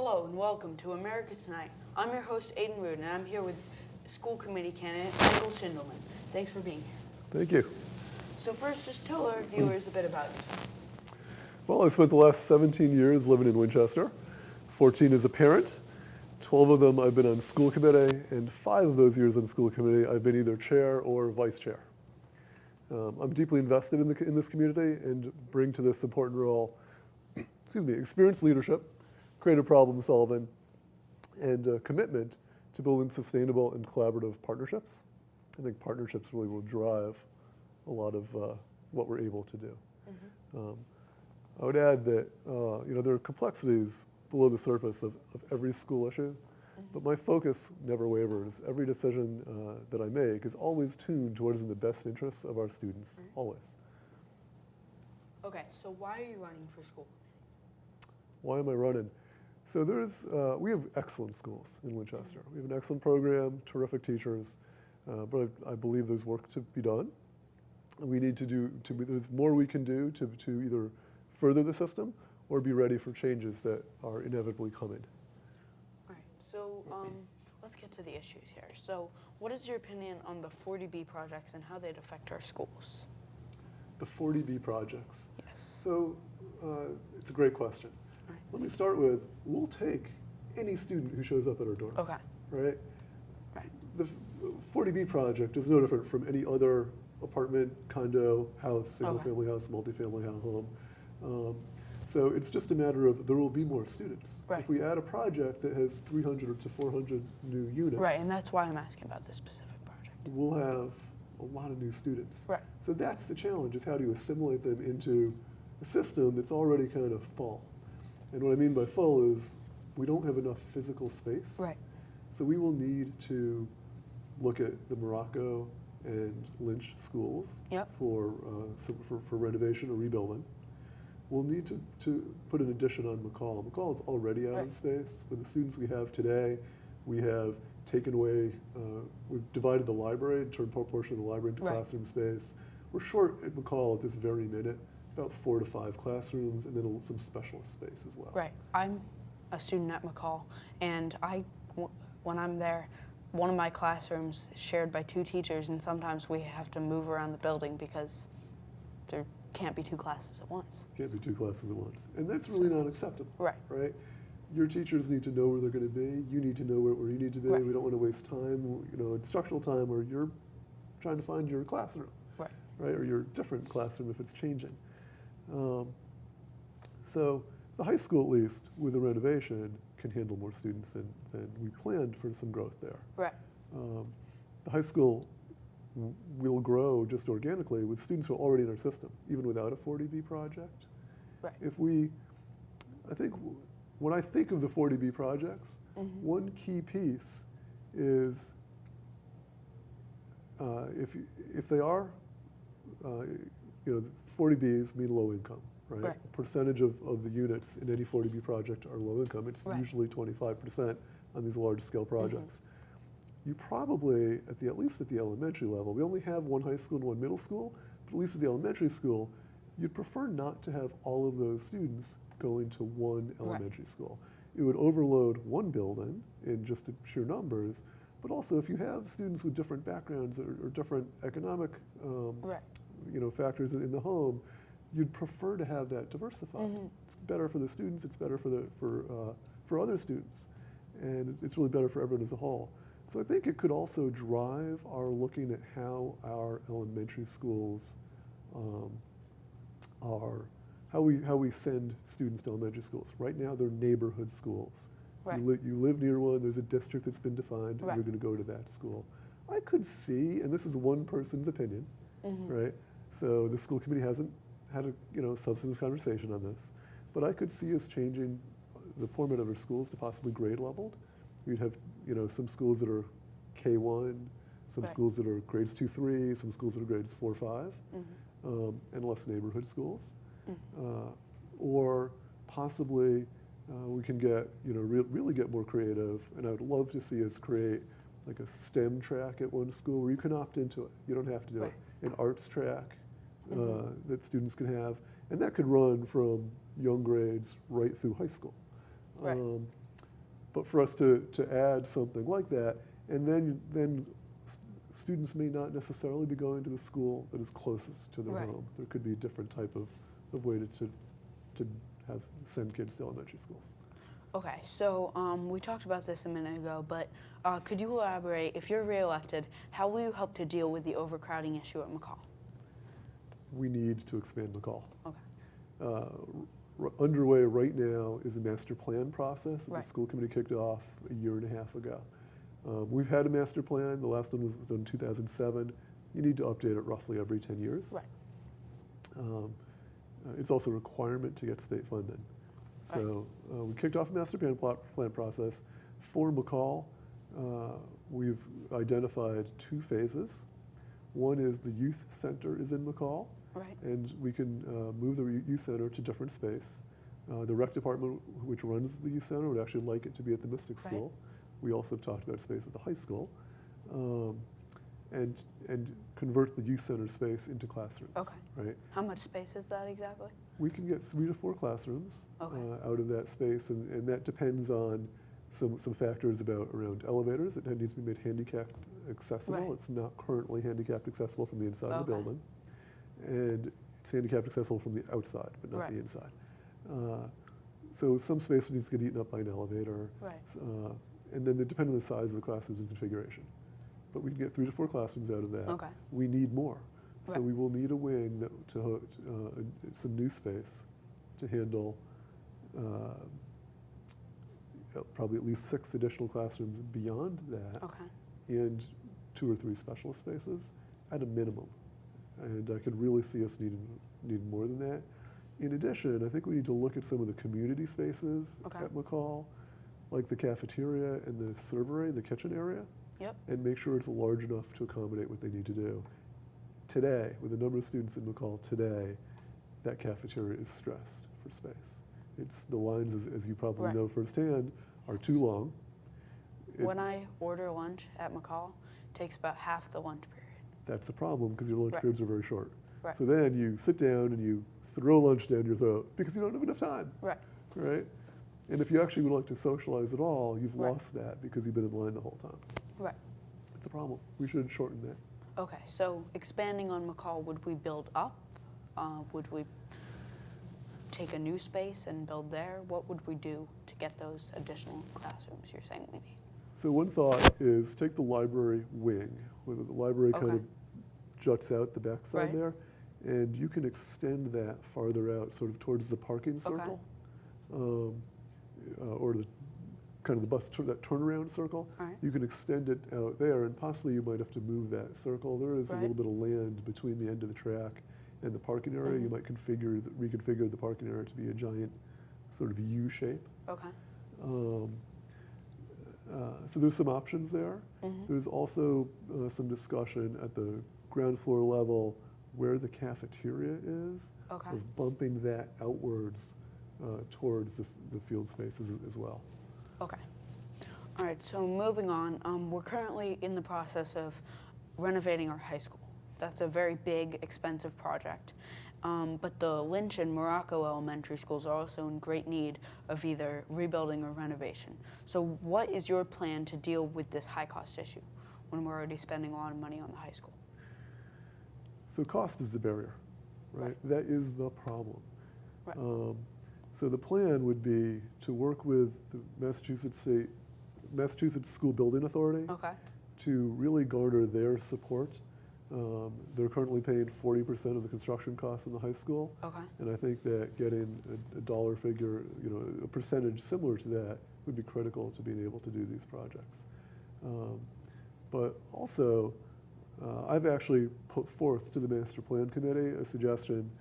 Hello and welcome to America Tonight. I'm your host, Aiden Rood, and I'm here with school committee candidate Michael Schindelman. Thanks for being here. Thank you. So first, just tell our viewers a bit about yourself. Well, I spent the last 17 years living in Winchester, 14 as a parent, 12 of them I've been on school committee, and 5 of those years on school committee I've been either chair or vice chair. I'm deeply invested in this community and bring to this important role, experienced leadership, creative problem solving, and a commitment to building sustainable and collaborative partnerships. I think partnerships really will drive a lot of what we're able to do. I would add that there are complexities below the surface of every school issue, but my focus never wavers. Every decision that I make is always tuned to what is in the best interests of our students, always. Okay, so why are you running for school? Why am I running? So we have excellent schools in Winchester. We have an excellent program, terrific teachers, but I believe there's work to be done. We need there's more we can do to either further the system or be ready for changes that are inevitably coming. All right, so let's get to the issues here. So what is your opinion on the 40B projects and how they'd affect our schools? The 40B projects. Yes. So it's a great question. Right. Let me start with, we'll take any student who shows up at our doors. Okay. Right? Right. The 40B project is no different from any other apartment, condo, house, single-family house, multifamily home. So it's just a matter of there will be more students. Right. If we add a project that has 300 to 400 new units, Right, and that's why I'm asking about this specific project. we'll have a lot of new students. Right. So that's the challenge, is how do you assimilate them into a system that's already kind of full. And what I mean by full is we don't have enough physical space. Right. So we will need to look at the Morocco and Lynch schools Yep. for renovation or rebuilding. We'll need to put an addition on McCall. McCall is already out Right. of space. With the students we have today, we have taken away, we've divided the library, turned a portion of the library into Right. classroom space. We're short at McCall at this very minute, about 4 to 5 classrooms, and then some specialist space as well. Right. I'm a student at McCall, and when I'm there, one of my classrooms is shared by 2 teachers, and sometimes we have to move around the building because there can't be 2 classes at once. Can't be 2 classes at once. And that's really not acceptable. Right. Right? Your teachers need to know where they're going to be. You need to know where you need to be. Right. We don't want to waste time, instructional time, where you're trying to find your classroom. Right. Right? Or your different classroom if it's changing. So the high school, at least, with the renovation, can handle more students than we planned for some growth there. Right. The high school will grow just organically with students who are already in our system, even without a 40B project. Right. When I think of the 40B projects, one key piece is if they are, 40Bs mean low income, right? Right. A percentage of the units in any 40B project are low income. It's Right. usually 25% on these large scale projects. You probably, at least at the elementary level, we only have 1 high school and 1 middle school, but at least at the elementary school, you'd prefer not to have all of those students going to 1 elementary school. It would overload 1 building in just the sheer numbers, but also if you have students with different backgrounds or different economic Right. factors in the home, you'd prefer to have that diversified. It's better for the students, it's better for other students, and it's really better for everyone as a whole. So I think it could also drive our looking at how our elementary schools how we send students to elementary schools. Right now, they're neighborhood schools. Right. You live near one, there's a district that's been defined, Right. and you're going to go to that school. I could see, and this is one person's opinion, right? So the school committee hasn't had a substantive conversation on this, but I could see us changing the format of our schools to possibly grade leveled. You'd have some schools that are K1, some Right. schools that are grades 2, 3, some schools that are grades 4, 5, and less neighborhood schools. Or possibly we can get really get more creative, and I would love to see us create like a STEM track at one school where you can opt into it. You don't have to do Right. it. An arts track that students can have, and that could run from young grades right through high school. Right. But for us to add something like that, and then students may not necessarily be going to the school that is closest to their Right. home. There could be a different type of way to send kids to elementary schools. Okay, so we talked about this a minute ago, but could you elaborate, if you're reelected, how will you help to deal with the overcrowding issue at McCall? We need to expand McCall. Okay. Underway right now is a master plan process that Right. the school committee kicked off a year and a half ago. We've had a master plan. The last one was done in 2007. You need to update it roughly every 10 years. Right. It's also a requirement to get state funding. So we kicked off a master plan process. For McCall, we've identified 2 phases. One is the youth center is in McCall, Right. and we can move the youth center to different space. The rec department, which runs the youth center, would actually like it to be at the Mystic Right. School. We also have talked about space at the high school, and convert the youth center space into classrooms. Okay. Right. How much space is that exactly? We can get 3 to 4 classrooms Okay. out of that space, and that depends on some factors around elevators. It needs to be made handicapped accessible. Right. It's not currently handicapped accessible from the inside of the Okay. building, and it's handicapped accessible from the outside, but not Right. the inside. So some space needs to get eaten up by an elevator, Right. and then depending on the size of the classrooms and configuration. But we can get 3 to 4 classrooms out of that. Okay. We need more. So Right. we will need a wing some new space to handle probably at least 6 additional classrooms beyond that, Okay. and 2 or 3 specialist spaces at a minimum. And I could really see us needing more than that. In addition, I think we need to look at some of the community spaces Okay. at McCall, like the cafeteria and the servery, the kitchen area, Yep. and make sure it's large enough to accommodate what they need to do. Today, with the number of students in McCall today, that cafeteria is stressed for space. The lines, as you probably Right. know firsthand, are too long. When I order lunch at McCall, it takes about half the lunch period. That's a problem because your lunch Right. periods are very short. Right. So then you sit down and you throw lunch down your throat because you don't have enough time, Right. right? And if you actually would like to socialize at all, you've Right. lost that because you've been in line the whole time. Right. It's a problem. We should shorten that. Okay, so expanding on McCall, would we build up? Would we take a new space and build there? What would we do to get those additional classrooms you're saying we need? So one thought is take the library wing, where the library kind Okay. of juts out the backside Right. there, and you can extend that farther out, sort of towards the parking circle, or the kind of the bus that turnaround circle. All right. You can extend it out there, and possibly you might have to move that circle. There is a Right. little bit of land between the end of the track and the parking area. You Mhm. might reconfigure the parking area to be a giant sort of U shape. Okay. So there's some options there. Mhm. There's also some discussion at the ground floor level where the cafeteria is, Okay. of bumping that outwards towards the field spaces as well. Okay. All right, so moving on, we're currently in the process of renovating our high school. That's a very big, expensive project. But the Lynch and Morocco elementary schools are also in great need of either rebuilding or renovation. So what is your plan to deal with this high cost issue when we're already spending a lot of money on the high school? So cost is the barrier, right? Right. That is the problem. Right. So the plan would be to work with the Massachusetts School Building Authority Okay. to really garner their support. They're currently paying 40% of the construction costs in the high school. Okay. And I think that getting a dollar figure, a percentage similar to that would be critical to being able to do these projects. But also, I've actually put forth to the Master Plan Committee a suggestion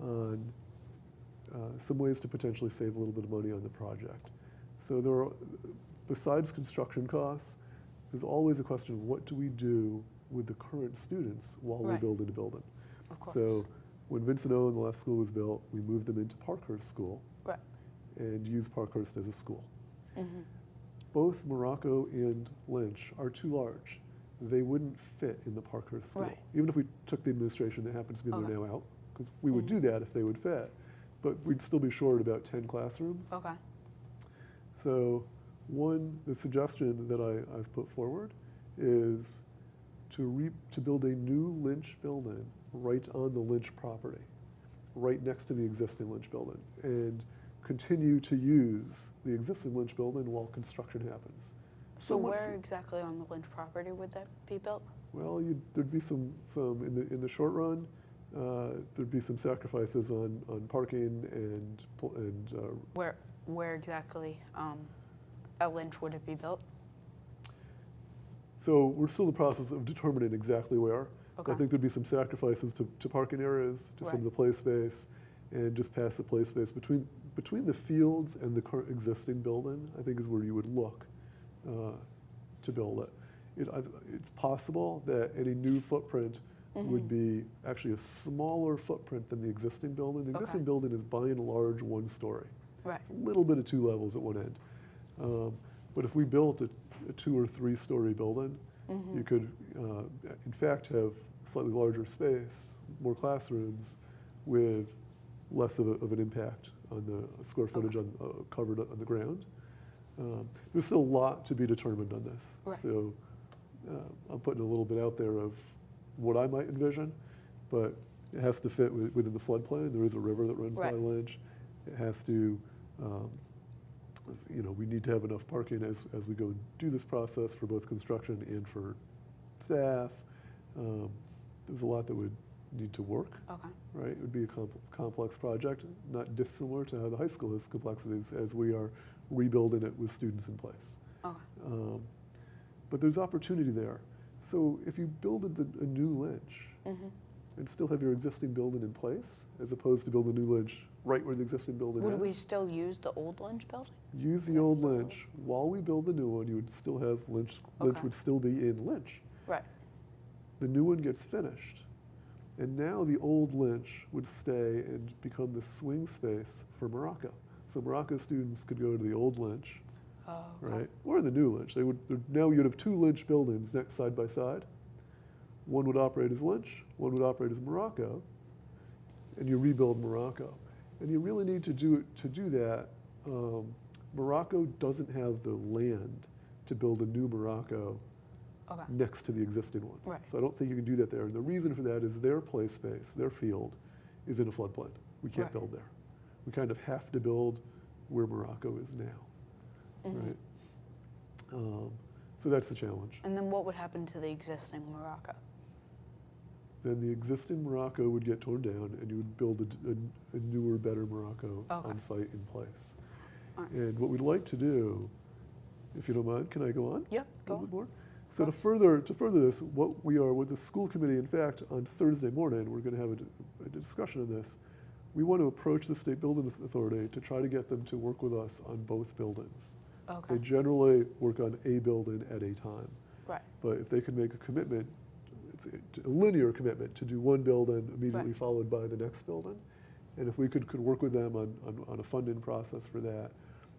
on some ways to potentially save a little bit of money on the project. So there are, besides construction costs, there's always a question of what do we do with the current students while we're Right. building a building. Of course. So when Vincent O. and the last school was built, we moved them into Parkhurst School Right. and used Parkhurst as a school. Mm-hmm. Both Morocco and Lynch are too large. They wouldn't fit in the Parkhurst School. Right. Even if we took the administration that happens to be there Okay. now out, because we would do that if they would fit, but we'd still be short about 10 classrooms. Okay. So The suggestion that I've put forward is to build a new Lynch building right on the Lynch property, right next to the existing Lynch building, and continue to use the existing Lynch building while construction happens. So Somewhat where exactly on the Lynch property would that be built? Well, there'd be some in the short run. There'd be some sacrifices on parking and Where exactly at Lynch would it be built? so we're still in the process of determining exactly where. Okay. I think there'd be some sacrifices to parking areas, to some of the Right. play space, and just past the play space between the fields and the current existing building. I think is where you would look to build it. It's possible that any new footprint would be actually a smaller footprint than the existing building. The existing Okay. building is by and large one story. Right. A little bit of two levels at one end. But if we built a 2 or 3 story building, you could, in fact, have slightly larger space, more classrooms, with less of an impact on the square footage covered on the ground. There's still a lot to be determined on this. Right. So I'm putting a little bit out there of what I might envision, but it has to fit within the floodplain. There is a river that runs by Right. Lynch. It has to, we need to have enough parking as we go and do this process for both construction and for staff. There's a lot that would need to work, Okay. right? It would be a complex project, not dissimilar to how the high school has complexities as we are rebuilding it with students in place. Okay. But there's opportunity there. So if you build a new Lynch and still have your existing building in place, as opposed to build a new Lynch right where the existing building Would is, we still use the old Lynch building? use the old Lynch. While we build the new one, you would still have Lynch. Lynch Okay. would still be in Lynch. Right. The new one gets finished. And now the old Lynch would stay and become the swing space for Morocco. So Morocco students could go to the old Lynch, Oh, okay. right? Or the new Lynch. Now you'd have 2 Lynch buildings next side by side. One would operate as Lynch, one would operate as Morocco, and you rebuild Morocco. And you really need to do that. Morocco doesn't have the land to build a new Morocco Okay. next to the existing one. Right. So I don't think you can do that there. And the reason for that is their play space, their field, is in a floodplain. We can't Right. build there. We kind of have to build where Morocco is now, right? So that's the challenge. And then what would happen to the existing Morocco? Then the existing Morocco would get torn down, and you would build a newer, better Morocco Okay. on site in place. All right. And what we'd like to do, if you don't mind, can I go on? Yep, A go little on. bit more. So to further this, what we are with the school committee, in fact, on Thursday morning, we're going to have a discussion on this. We want to approach the State Building Authority to try to get them to work with us on both buildings. Okay. They generally work on a building at a time. Right. But if they can make a commitment, it's a linear commitment to do one building immediately Right. followed by the next building, and if we could work with them on a funding process for that,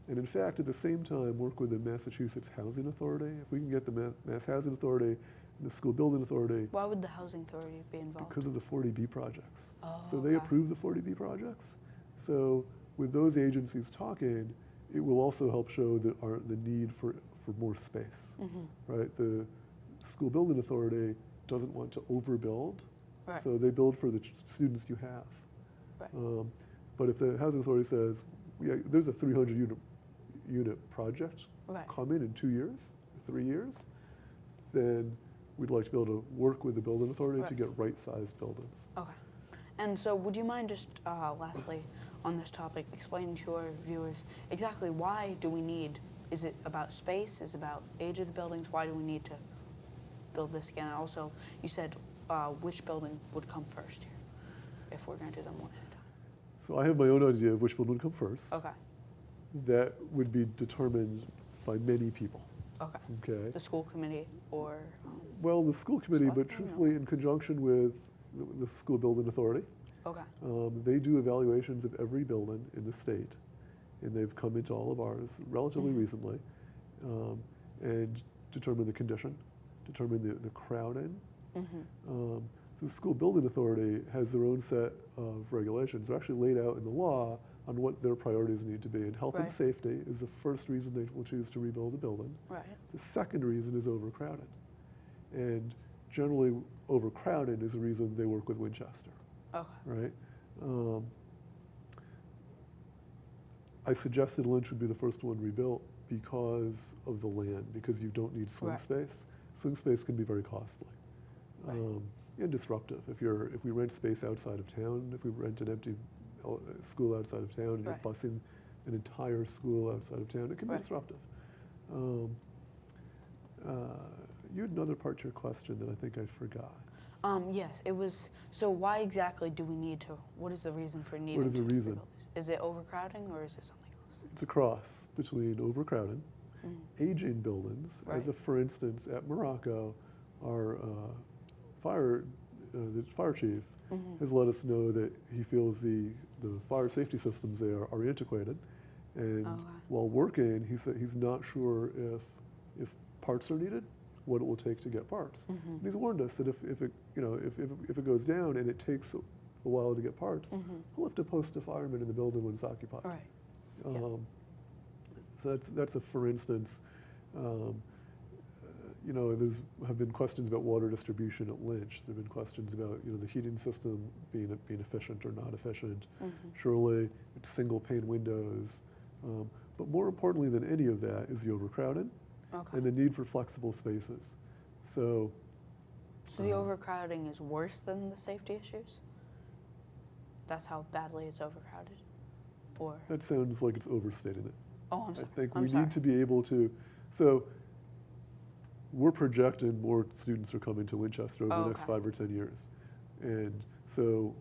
and in fact, at the same time, work with the Massachusetts Housing Authority. If we can get the Mass Housing Authority and the School Building Authority, Why would the housing authority be involved? because of the 40B projects. Oh, So they okay. approve the 40B projects. So with those agencies talking, it will also help show the need for more space, right? The School Building Authority doesn't want to overbuild, Right. so they build for the students you have. Right. But if the Housing Authority says, yeah, there's a 300 unit project Right. coming in 2 years, 3 years, then we'd like to be able to work with the Building Authority to Right. get right-sized buildings. Okay. And so would you mind just lastly on this topic explaining to our viewers exactly why do we need, is it about space, is it about age of the buildings, why do we need to build this again? And also, you said which building would come first here if we're going to do them one at a time? So I have my own idea of which building would come first. Okay. That would be determined by many people, Okay. okay? The school committee or Well, the school committee, but Selectmen, truthfully, in conjunction with the School Building Authority. okay. They do evaluations of every building in the state, and they've come into all of ours relatively recently, and determine the condition, determine the crowding. So the School Building Authority has their own set of regulations. They're actually laid out in the law on what their priorities need to be. And health and Right. safety is the first reason they will choose to rebuild a building. Right. The second reason is overcrowded. And generally, overcrowded is the reason they work with Winchester, Okay. right? I suggested Lynch would be the first one rebuilt because of the land, because you don't need swing Right. space. Swing space can be very costly Right. and disruptive. If we rent space outside of town, if we rent an empty school outside of town, and you're Right. busing an entire school outside of town, it can be Right. disruptive. You had another part to your question that I think I forgot. Yes, it was. So why exactly do we need to? What is the reason for needing is the to reason? rebuild these? Is it overcrowding or is it something else? It's a cross between overcrowding, aging buildings, as Right. if, for instance, at Morocco, our the fire chief has let us know that he feels the fire safety systems there are antiquated, and Okay. while working, he said he's not sure if parts are needed, what it will take to get parts. And he's warned us that if it goes down and it takes a while to get parts, he'll have to post a fireman in the building when it's occupied. Right. Yeah. So that's a for instance. There's have been questions about water distribution at Lynch. There have been questions about the heating system being efficient or not efficient. Surely it's single pane windows, but more importantly than any of that is the overcrowding Okay. and the need for flexible spaces. So So the overcrowding is worse than the safety issues? That's how badly it's overcrowded? Or, that sounds like it's overstating it. oh, I'm sorry. I think I'm we sorry. need to be able to, so we're projecting more students are coming to Winchester over the next Okay. 5 or 10 years. And so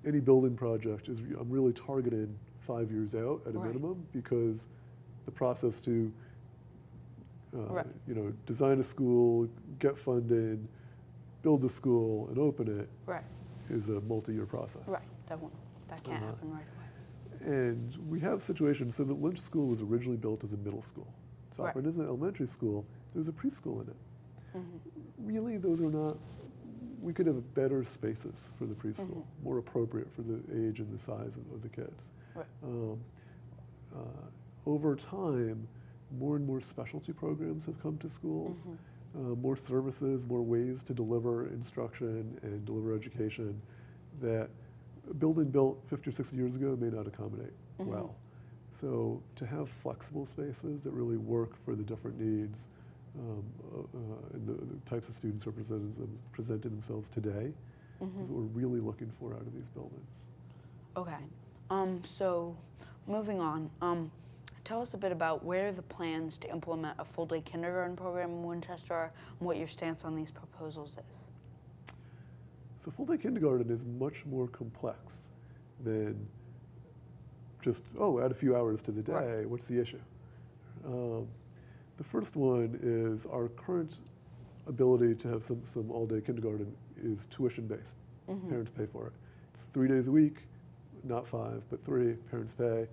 any building project I'm really targeting 5 years out at a Right. minimum, because the process to, Right. design a school, get funding, build the school, and open it Right. is a multi-year process. Right. That can't Uh-huh. happen right away. And we have situations, so the Lynch School was originally built as a middle school. Right. Sopran is an elementary school, there's a preschool in it. Really, those are not, we could have better spaces for the preschool, more appropriate for the age and the size of the kids. Right. Over time, more and more specialty programs have come to schools, more services, more ways to deliver instruction and deliver education that a building built 50 or 60 years ago may not accommodate well. So to have flexible spaces that really work for the different needs and the types of students who are presenting themselves today is what we're really looking for out of these buildings. Okay. So moving on, tell us a bit about where the plans to implement a full-day kindergarten program in Winchester are and what your stance on these proposals is. So full-day kindergarten is much more complex than just, add a few hours to the day, Right. what's the issue? The first one is our current ability to have some all-day kindergarten is tuition-based. Parents pay for it. It's 3 days a week, not 5, but 3, parents pay.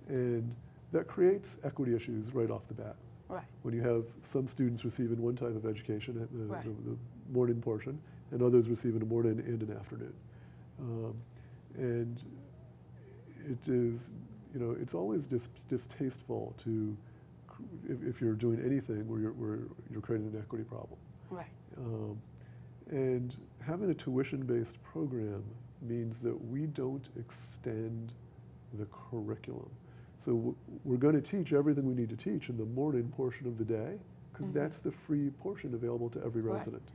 And that creates equity issues right off the bat. Right. When you have some students receiving one type of education at Right. the morning portion, and others receiving a morning and an afternoon. And it is, it's always distasteful to, if you're doing anything where you're creating an equity problem. Right. And having a tuition-based program means that we don't extend the curriculum. So we're going to teach everything we need to teach in the morning portion of the day, because that's the free portion available to every Right. resident.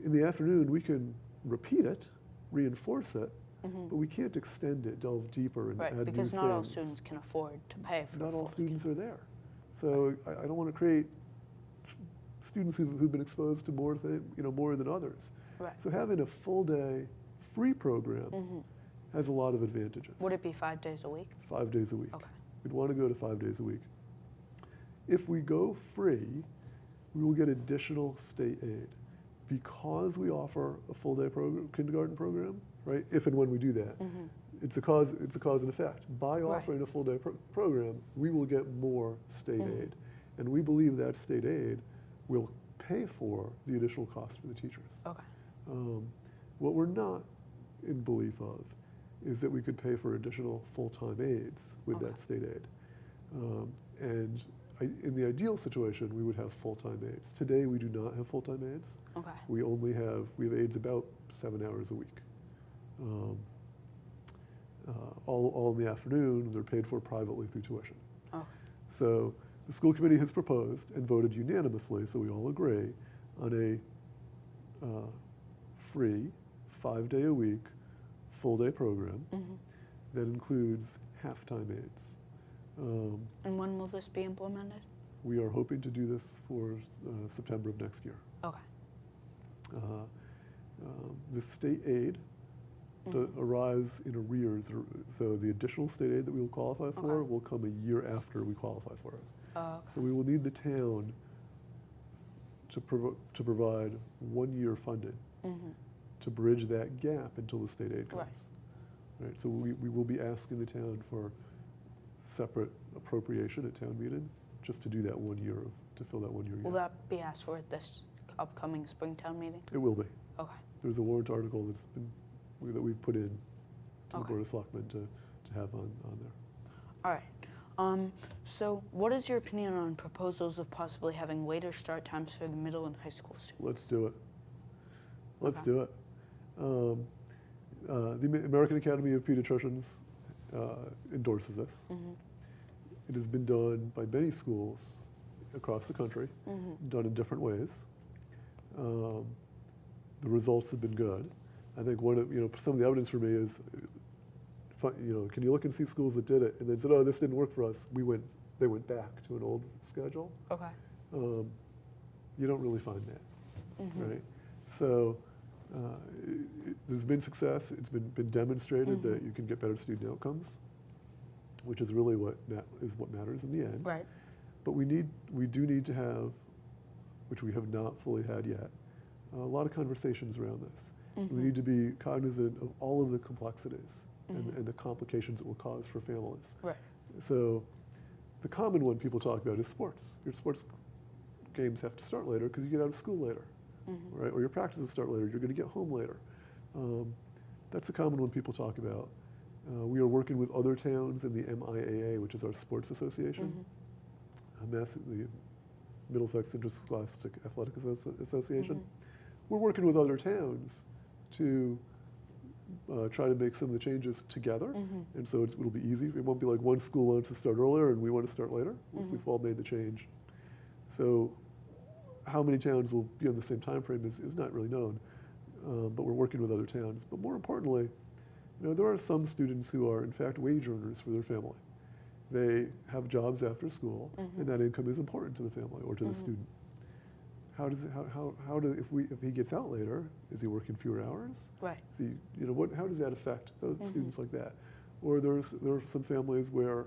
In the afternoon, we can repeat it, reinforce it, but we can't extend it, delve deeper, and Right. add Because new not all things. students can afford to pay for Not all full-day students are there. So I don't want to create students who've been exposed to more than others. Right. So having a full day free program has a lot of advantages. Would it be 5 days a week? 5 days a week. Okay. We'd want to go to 5 days a week. If we go free, we will get additional state aid. Because we offer a full day kindergarten program, right? If and when we do that, it's a cause and effect. By Right. offering a full day program, we will get more state aid, and we believe that state aid will pay for the additional cost for the teachers. Okay. What we're not in belief of is that we could pay for additional full-time aides with Okay. that state aid. And in the ideal situation, we would have full-time aides. Today, we do not have full-time aides. Okay. We have aides about 7 hours a week. All in the afternoon, they're paid for privately through tuition. Okay. So the school committee has proposed and voted unanimously, so we all agree, on a free 5-day-a-week, full-day program Mhm. that includes half-time aides. And when will this be implemented? We are hoping to do this for September of next year. Okay. The state aid arrives in arrears, so the additional state aid that we will qualify for Okay. will come a year after we qualify for it. Okay. So we will need the town to provide 1 year funding Mhm. to bridge that gap until the state aid Right. comes. Right. So we will be asking the town for separate appropriation at town meeting just to do that 1 year to fill that 1 year Will gap. that be asked for at this upcoming Springtown meeting? It will be. Okay. There's a warrant article that we've put in to the Okay. Board of Selectmen to have on there. All right. So what is your opinion on proposals of possibly having later start times for the middle and high school students? Let's do it. Let's Okay. do it. The American Academy of Pediatricians endorses this. Mhm. It has been done by many schools across the country, Mhm. done in different ways. The results have been good. I think some of the evidence for me is, can you look and see schools that did it and then said, oh, this didn't work for us. They went back to an old schedule. Okay. You don't really find that, Mhm. right? So there's been success. It's been demonstrated that you can get better student outcomes, which is really what matters in the end. Right. But we do need to have, which we have not fully had yet, a lot of conversations around this. We need to be cognizant of all of the complexities and the complications it will cause for families. Right. So the common one people talk about is sports. Your sports games have to start later because you get out of school later, right? Or your practices start later, you're going to get home later. That's a common one people talk about. We are working with other towns in the MIAA, which is our sports association, the Middlesex Interscholastic Athletic Association. We're working with other towns to try to make some of the changes together, and so it'll be easy. It won't be like one school wants to start earlier and we want to start later if we've all made the change. So how many towns will be on the same time frame is not really known, but we're working with other towns. But more importantly, there are some students who are in fact wage earners for their family. They have jobs after school, and that income is important to the family or to the student. If he gets out later, is he working fewer hours? Right. Is he, how does that affect those students like that? Or there are some families where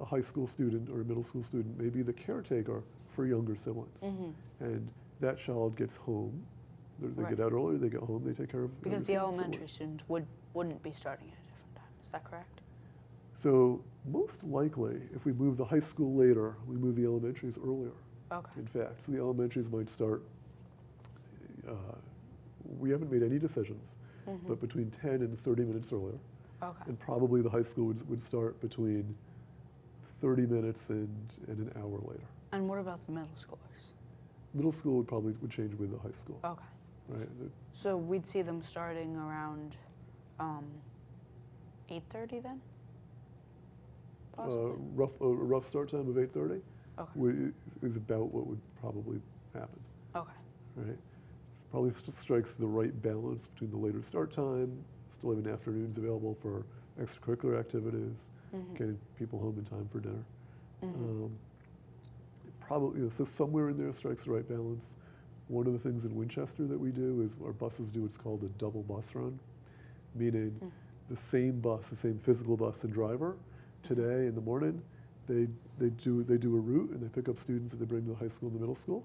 a high school student or a middle school student may be the caretaker for younger siblings, and that child gets home. They Right. get out earlier, they get home, they take care of Because the younger elementary siblings. students wouldn't be starting at a different time. Is that correct? So most likely, if we move the high school later, we move the elementaries earlier. Okay. In fact, so the elementaries might start, we haven't made any decisions, but between 10 and 30 minutes earlier. Okay. And probably the high school would start between 30 minutes and an hour later. And what about the middle schoolers? Middle school would change with the high school, Okay. right? So we'd see them starting around 8:30 then? Possibly? A rough start time of 8:30 Okay. is about what would probably happen, Okay. right? Probably strikes the right balance between the later start time, still having afternoons available for extracurricular activities, getting people home in time for dinner. Probably, so somewhere in there strikes the right balance. One of the things in Winchester that we do is our buses do what's called a double bus run, meaning the same bus, the same physical bus and driver, today in the morning, they do a route and they pick up students that they bring to the high school and the middle school.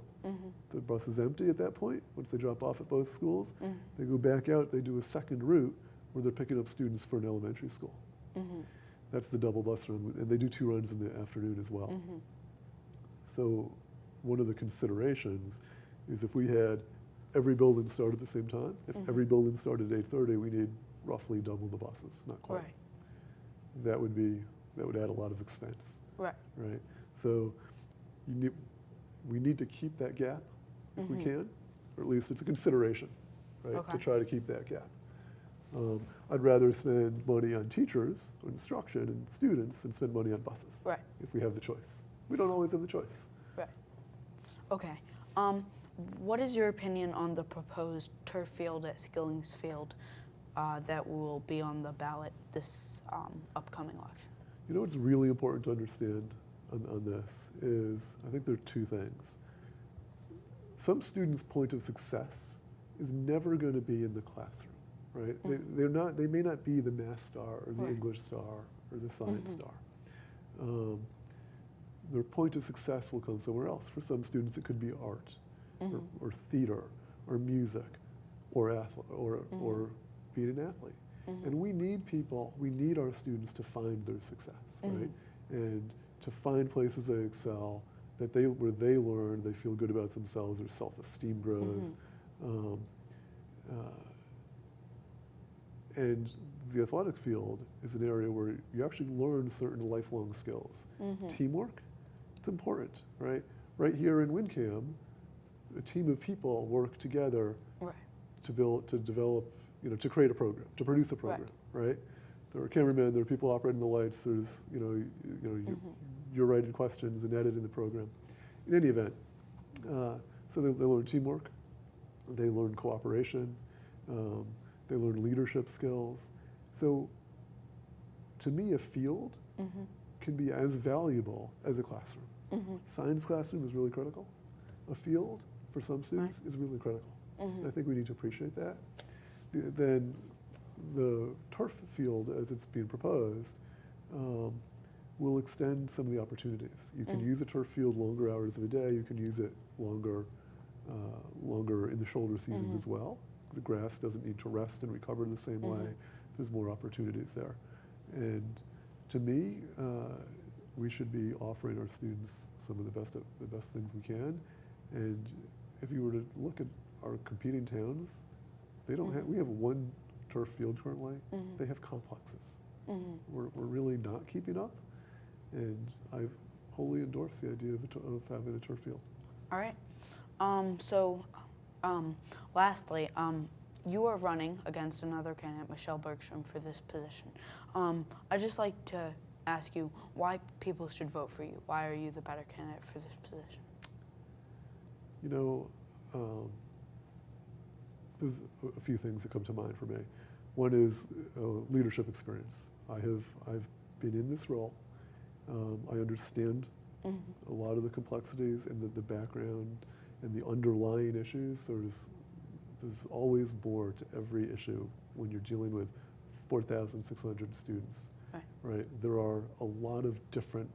The bus is empty at that point. Once they drop off at both schools, they go back out, they do a second route where they're picking up students for an elementary school. That's the double bus run, and they do 2 runs in the afternoon as well. So one of the considerations is if we had every building start at the same time, if every building started at 8:30, we need roughly double the buses, not quite. Right. That would add a lot of expense, Right. right? So we need to keep that gap if we can, or at least it's a consideration, right, Okay. to try to keep that gap. I'd rather spend money on teachers, on instruction, and students than spend money on buses. Right. If we have the choice. We don't always have the choice. Right. Okay. What is your opinion on the proposed turf field at Skilling's Field that will be on the ballot this upcoming election? You know what's really important to understand on this is, I think there are two things. Some students' point of success is never going to be in the classroom, right? They may not be the math star or the Right. English star or the science star. Their point of success will come somewhere else. For some students, it could be art, or theater, or music, or or being an athlete. And we need people, we need our students to find their success, right? And to find places they excel, where they learn, they feel good about themselves, their self-esteem grows. And the athletic field is an area where you actually learn certain lifelong skills. Teamwork, it's important, right? Right here in WinCam, a team of people work together Right. to develop, to create a program, to produce a program, right? There are cameramen, there are people operating the lights, there's, you're writing questions and editing the program. In any event, so they learn teamwork, they learn cooperation, they learn leadership skills. So to me, a field can be as valuable as a classroom. Science classroom is really critical. A field, for some students, is really critical. And I think we need to appreciate that. Then the turf field, as it's being proposed, will extend some of the opportunities. You can use a turf field longer hours of a day. You can use it longer in the shoulder seasons as well. The grass doesn't need to rest and recover the same way. There's more opportunities there. And to me, we should be offering our students some of the best things we can. And if you were to look at our competing towns, they don't have. We have one turf field currently. They have complexes. We're really not keeping up, and I wholly endorse the idea of having a turf field. All right. Lastly, you are running against another candidate, Michelle Bergstrom, for this position. I'd just like to ask you why people should vote for you. Why are you the better candidate for this position? There's a few things that come to mind for me. One is leadership experience. I've been in this role. I understand a lot of the complexities and the background and the underlying issues. There's always more to every issue when you're dealing with 4,600 students. Right? There are a lot of different,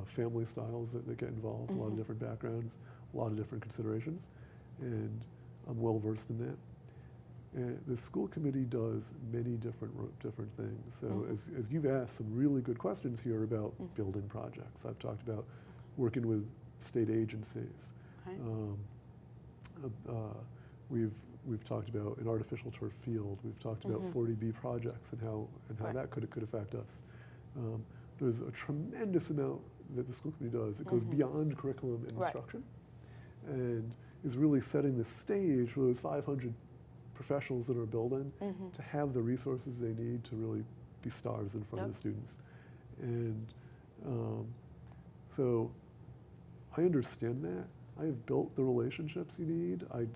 family styles that get involved, a lot of different backgrounds, a lot of different considerations, and I'm well versed in that. And the school committee does many different things. So as you've asked some really good questions here about building projects, I've talked about working with state agencies. We've talked about an artificial turf field. We've talked about 40B projects and how that could affect us. There's a tremendous amount that the school committee does. It goes beyond curriculum and instruction, and is really setting the stage for those 500 professionals that are building to have the resources they need to really be stars in front of the students. And so I understand that. I have built the relationships you need. I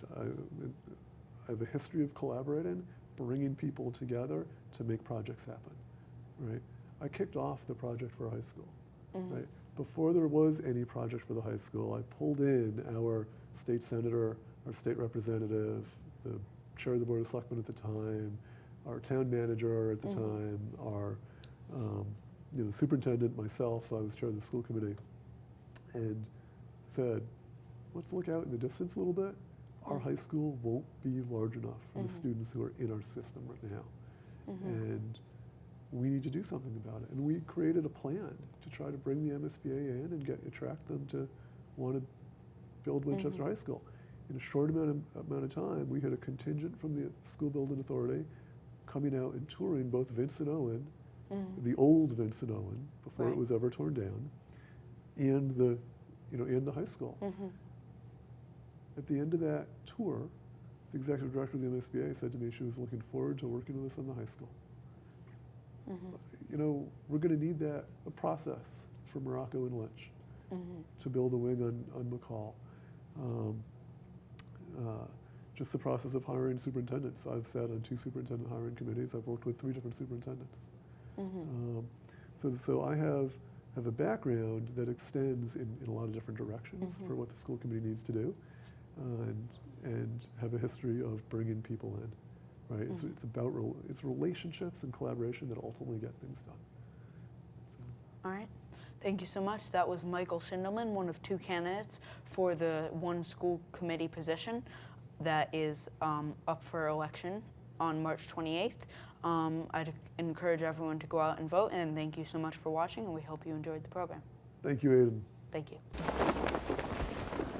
have a history of collaborating, bringing people together to make projects happen, right? I kicked off the project for high school, right? Before there was any project for the high school, I pulled in our state senator, our state representative, the chair of the Board of Selectmen at the time, our town manager at the time, our the superintendent, myself, I was chair of the school committee, and said, let's look out in the distance a little bit. Our high school won't be large enough for the students who are in our system right now. And we need to do something about it. And we created a plan to try to bring the MSBA in and attract them to want to build Winchester High School. in a short amount of time, we had a contingent from the School Building Authority coming out and touring both Vincent Owen, the old Vincent Owen, before Right. it was ever torn down, and and the high school. At the end of that tour, the executive director of the MSBA said to me she was looking forward to working with us on the high school. We're going to need a process for Morocco and Lynch to build a wing on McCall. Just the process of hiring superintendents. I've sat on 2 superintendent hiring committees. I've worked with 3 different superintendents. So I have a background that extends in a lot of different directions for what the school committee needs to do, and have a history of bringing people in. Right? It's about it's relationships and collaboration that ultimately get things done. So. All right. Thank you so much. That was Michael Schindelman, one of 2 candidates for the one school committee position that is up for election on March 28th. I'd encourage everyone to go out and vote, and thank you so much for watching, and we hope you enjoyed the program. Thank you, Aiden. Thank you.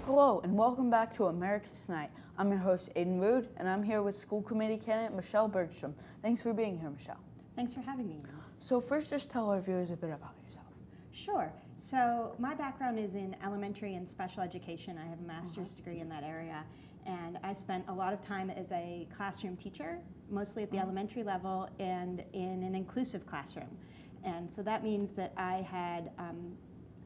Hello, and welcome back to America Tonight. I'm your host, Aiden Rood, and I'm here with school committee candidate Michelle Bergstrom. Thanks for being here, Michelle. Thanks for having me. So first, just tell our viewers a bit about yourself. Sure. So my background is in elementary and special education. I have a master's degree in that area, and I spent a lot of time as a classroom teacher, mostly at the elementary level and in an inclusive classroom. And so that means that I had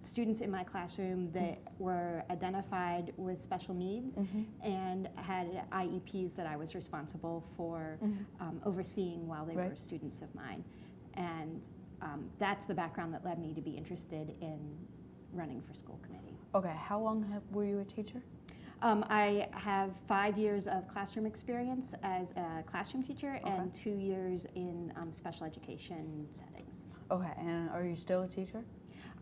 students in my classroom that were identified with special needs and had IEPs that I was responsible for overseeing while they were students of mine. And that's the background that led me to be interested in running for school committee. Okay, how long were you a teacher? I have 5 years of classroom experience as a classroom teacher and 2 years in special education settings. Okay, and are you still a teacher?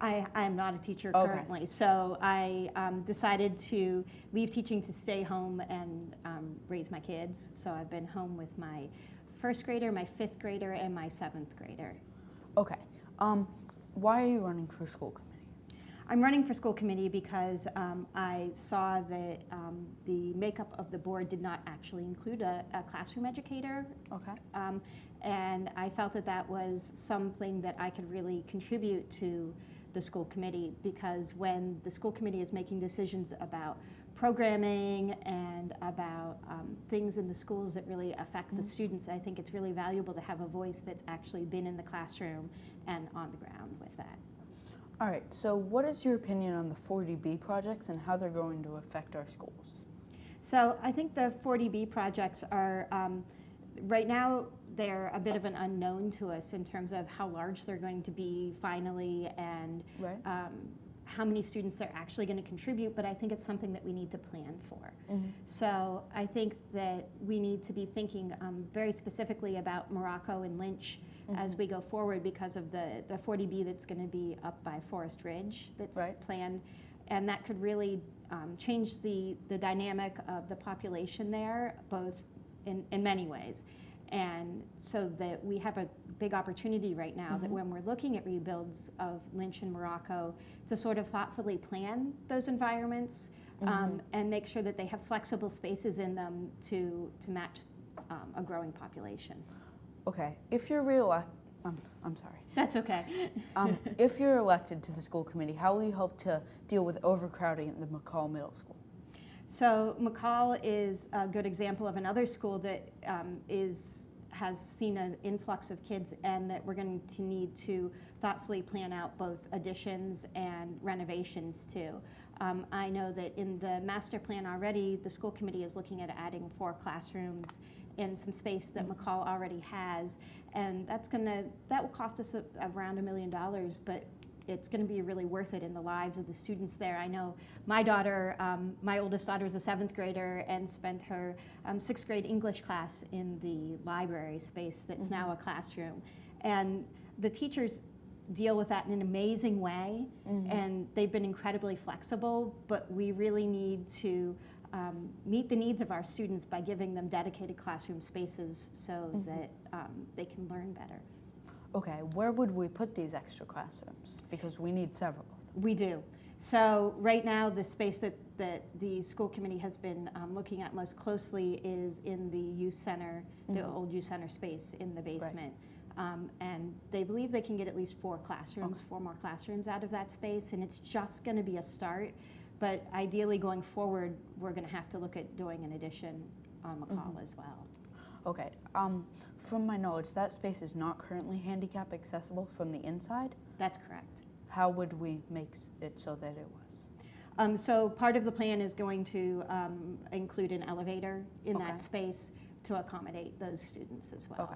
I am not a teacher currently, so I decided to leave teaching to stay home and raise my kids. So I've been home with my 1st grader, my 5th grader, and my 7th grader. Okay, why are you running for school committee? I'm running for school committee because I saw that the makeup of the board did not actually include a classroom educator. Okay. And I felt that that was something that I could really contribute to the school committee, because when the school committee is making decisions about programming and about things in the schools that really affect the students, I think it's really valuable to have a voice that's actually been in the classroom and on the ground with that. All right, so what is your opinion on the 40B projects and how they're going to affect our schools? So I think the 40B projects are, right now, they're a bit of an unknown to us in terms of how large they're going to be finally and how many students they're actually going to contribute, but I think it's something that we need to plan for. So I think that we need to be thinking very specifically about Morocco and Lynch as we go forward, because of the 40B that's going to be up by Forest Ridge that's planned, and that could really change the dynamic of the population there, both in many ways. And so that we have a big opportunity right now that when we're looking at rebuilds of Lynch and Morocco, to sort of thoughtfully plan those environments and make sure that they have flexible spaces in them to match a growing population. Okay, if you're reelected, I'm sorry. That's okay. If you're elected to the school committee, how will you help to deal with overcrowding at the McCall Middle School? So McCall is a good example of another school that has seen an influx of kids, and that we're going to need to thoughtfully plan out both additions and renovations too. I know that in the master plan already, the school committee is looking at adding 4 classrooms in some space that McCall already has, and that will cost us around $1 million, but it's going to be really worth it in the lives of the students there. I know my daughter, my oldest daughter is a 7th grader and spent her 6th grade English class in the library space that's now a classroom. And the teachers deal with that in an amazing way, and they've been incredibly flexible, but we really need to meet the needs of our students by giving them dedicated classroom spaces so that they can learn better. Okay, where would we put these extra classrooms? Because we need several of them. We do. So right now, the space that the school committee has been looking at most closely is in the youth center, the Mhm. old youth center space in the basement. And they believe they can get at least 4 classrooms, Okay. 4 more classrooms out of that space, and it's just going to be a start. But ideally, going forward, we're going to have to look at doing an addition on McCall as well. Okay. From my knowledge, that space is not currently handicap accessible from the inside. That's correct. How would we make it so that it was? So part of the plan is going to include an elevator in Okay. that space to accommodate those students as well. Okay.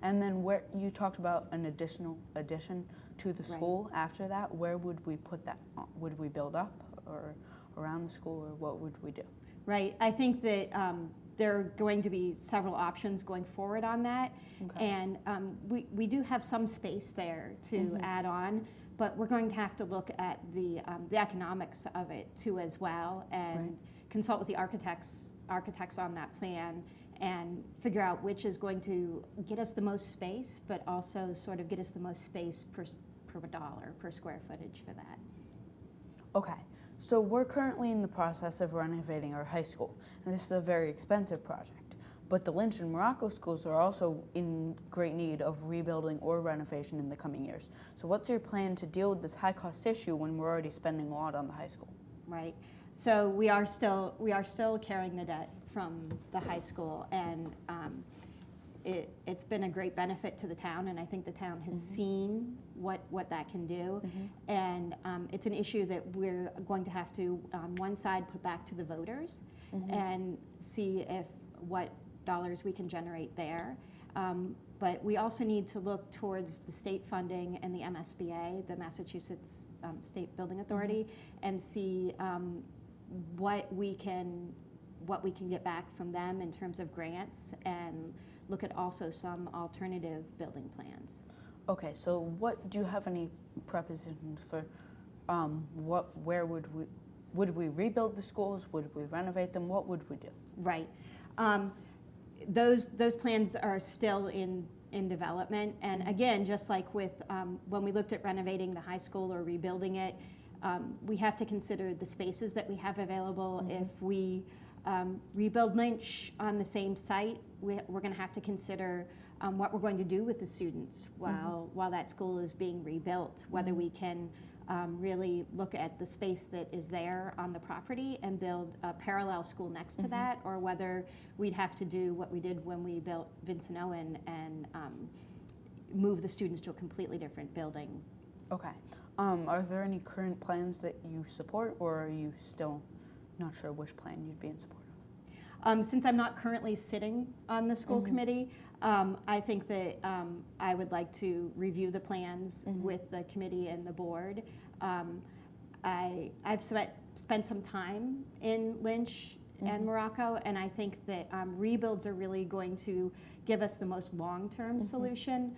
And then where you talked about an additional addition to the Right. school after that, where would we put that? Would we build up or around the school, or what would we do? Right. I think that there are going to be several options going forward on that. Okay. And we do have some space there to Mhm. add on, but we're going to have to look at the economics of it too as well, and Right. consult with the architects on that plan and figure out which is going to get us the most space, but also sort of get us the most space per dollar, per square footage for that. Okay, so we're currently in the process of renovating our high school, and this is a very expensive project. But the Lynch and Morocco schools are also in great need of rebuilding or renovation in the coming years. So what's your plan to deal with this high-cost issue when we're already spending a lot on the high school? Right. So we are still carrying the debt from the high school, and it's been a great benefit to the town, and I think the town has seen what that can do. And it's an issue that we're going to have to, on one side, put back to the voters and see if what dollars we can generate there. But we also need to look towards the state funding and the MSBA, the Massachusetts State Building Authority, and see what we can get back from them in terms of grants, and look at also some alternative building plans. Okay, so what do you have any propositions for? Where would we rebuild the schools? Would we renovate them? What would we do? Right. Those plans are still in development, and again, just like with when we looked at renovating the high school or rebuilding it, we have to consider the spaces that we have available. If we rebuild Lynch on the same site, we're going to have to consider what we're going to do with the students while that school is being rebuilt, whether we can really look at the space that is there on the property and build a parallel school next to that, or whether we'd have to do what we did when we built Vincent Owen and move the students to a completely different building. Okay. Are there any current plans that you support, or are you still not sure which plan you'd be in support of? Since I'm not currently sitting on the school committee, I think that I would like to review the plans with the committee and the board. I've spent some time in Lynch and Morocco, and I think that rebuilds are really going to give us the most long-term solution,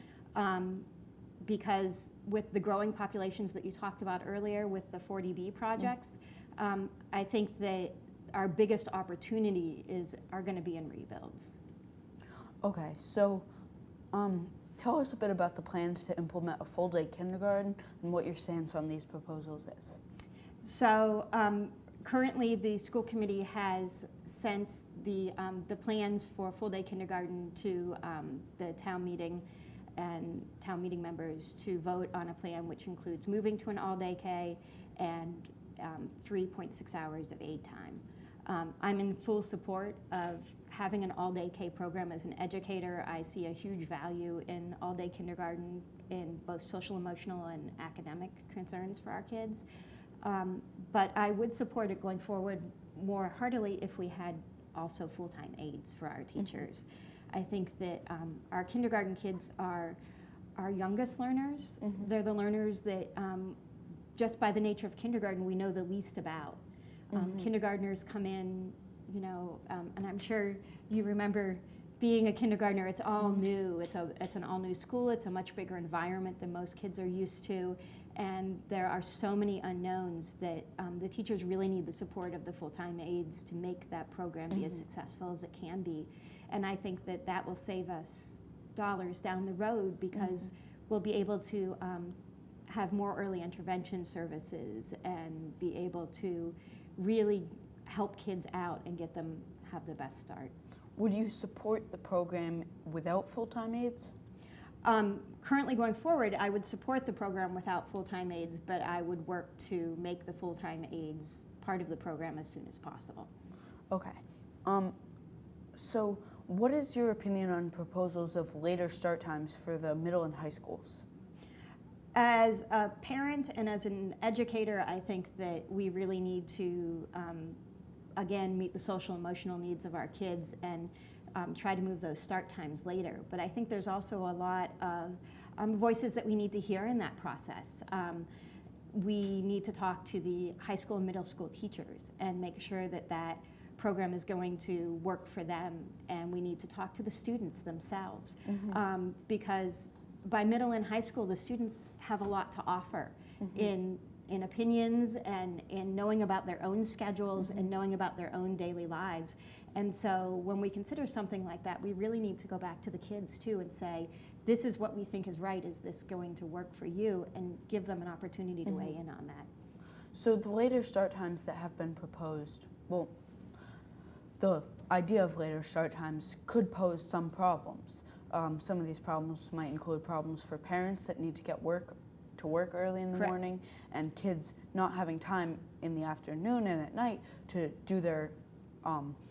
because with the growing populations that you talked about earlier with the 40B projects, I think that our biggest opportunity are going to be in rebuilds. Okay, so tell us a bit about the plans to implement a full-day kindergarten and what your stance on these proposals is. So currently, the school committee has sent the plans for full-day kindergarten to the town meeting and town meeting members to vote on a plan which includes moving to an all-day K and 3.6 hours of aid time. I'm in full support of having an all-day K program. As an educator, I see a huge value in all-day kindergarten in both social, emotional, and academic concerns for our kids. But I would support it going forward more heartily if we had also full-time aides for our teachers. I think that our kindergarten kids are our youngest learners. They're the learners that just by the nature of kindergarten, we know the least about. Kindergartners come in, and I'm sure you remember being a kindergartner. It's all new. It's an all new school. It's a much bigger environment than most kids are used to, and there are so many unknowns that the teachers really need the support of the full-time aides to make that program be as successful as it can be. And I think that will save us dollars down the road, because we'll be able to have more early intervention services and be able to really help kids out and get them have the best start. Would you support the program without full-time aides? Currently going forward, I would support the program without full-time aides, but I would work to make the full-time aides part of the program as soon as possible. Okay. So what is your opinion on proposals of later start times for the middle and high schools? As a parent and as an educator, I think that we really need to, again, meet the social emotional needs of our kids and try to move those start times later. But I think there's also a lot of voices that we need to hear in that process. We need to talk to the high school and middle school teachers and make sure that that program is going to work for them, and we need to talk to the students themselves, because by middle and high school, the students have a lot to offer in opinions and in knowing about their own schedules and knowing about their own daily lives. And so when we consider something like that, we really need to go back to the kids too and say, this is what we think is right, is this going to work for you, and give them an opportunity to weigh in on that. So the later start times that have been proposed, well, the idea of later start times could pose some problems. Some of these problems might include problems for parents that need to get to work early in the Correct. morning, and kids not having time in the afternoon and at night to do their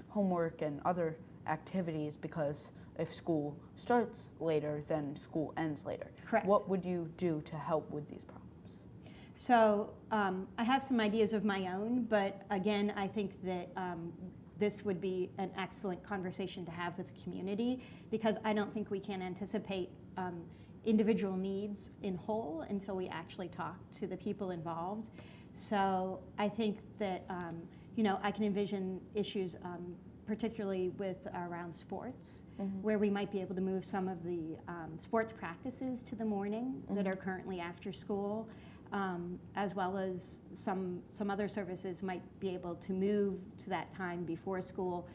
homework and other activities, because if school starts later, then school ends later. Correct. What would you do to help with these problems? So I have some ideas of my own, but again, I think that this would be an excellent conversation to have with the community, because I don't think we can anticipate individual needs in whole until we actually talk to the people involved. So I think that I can envision issues particularly with around sports, where we might be able to move some of the sports practices to the morning that are currently after school, as well as some other services might be able to move to that time before school,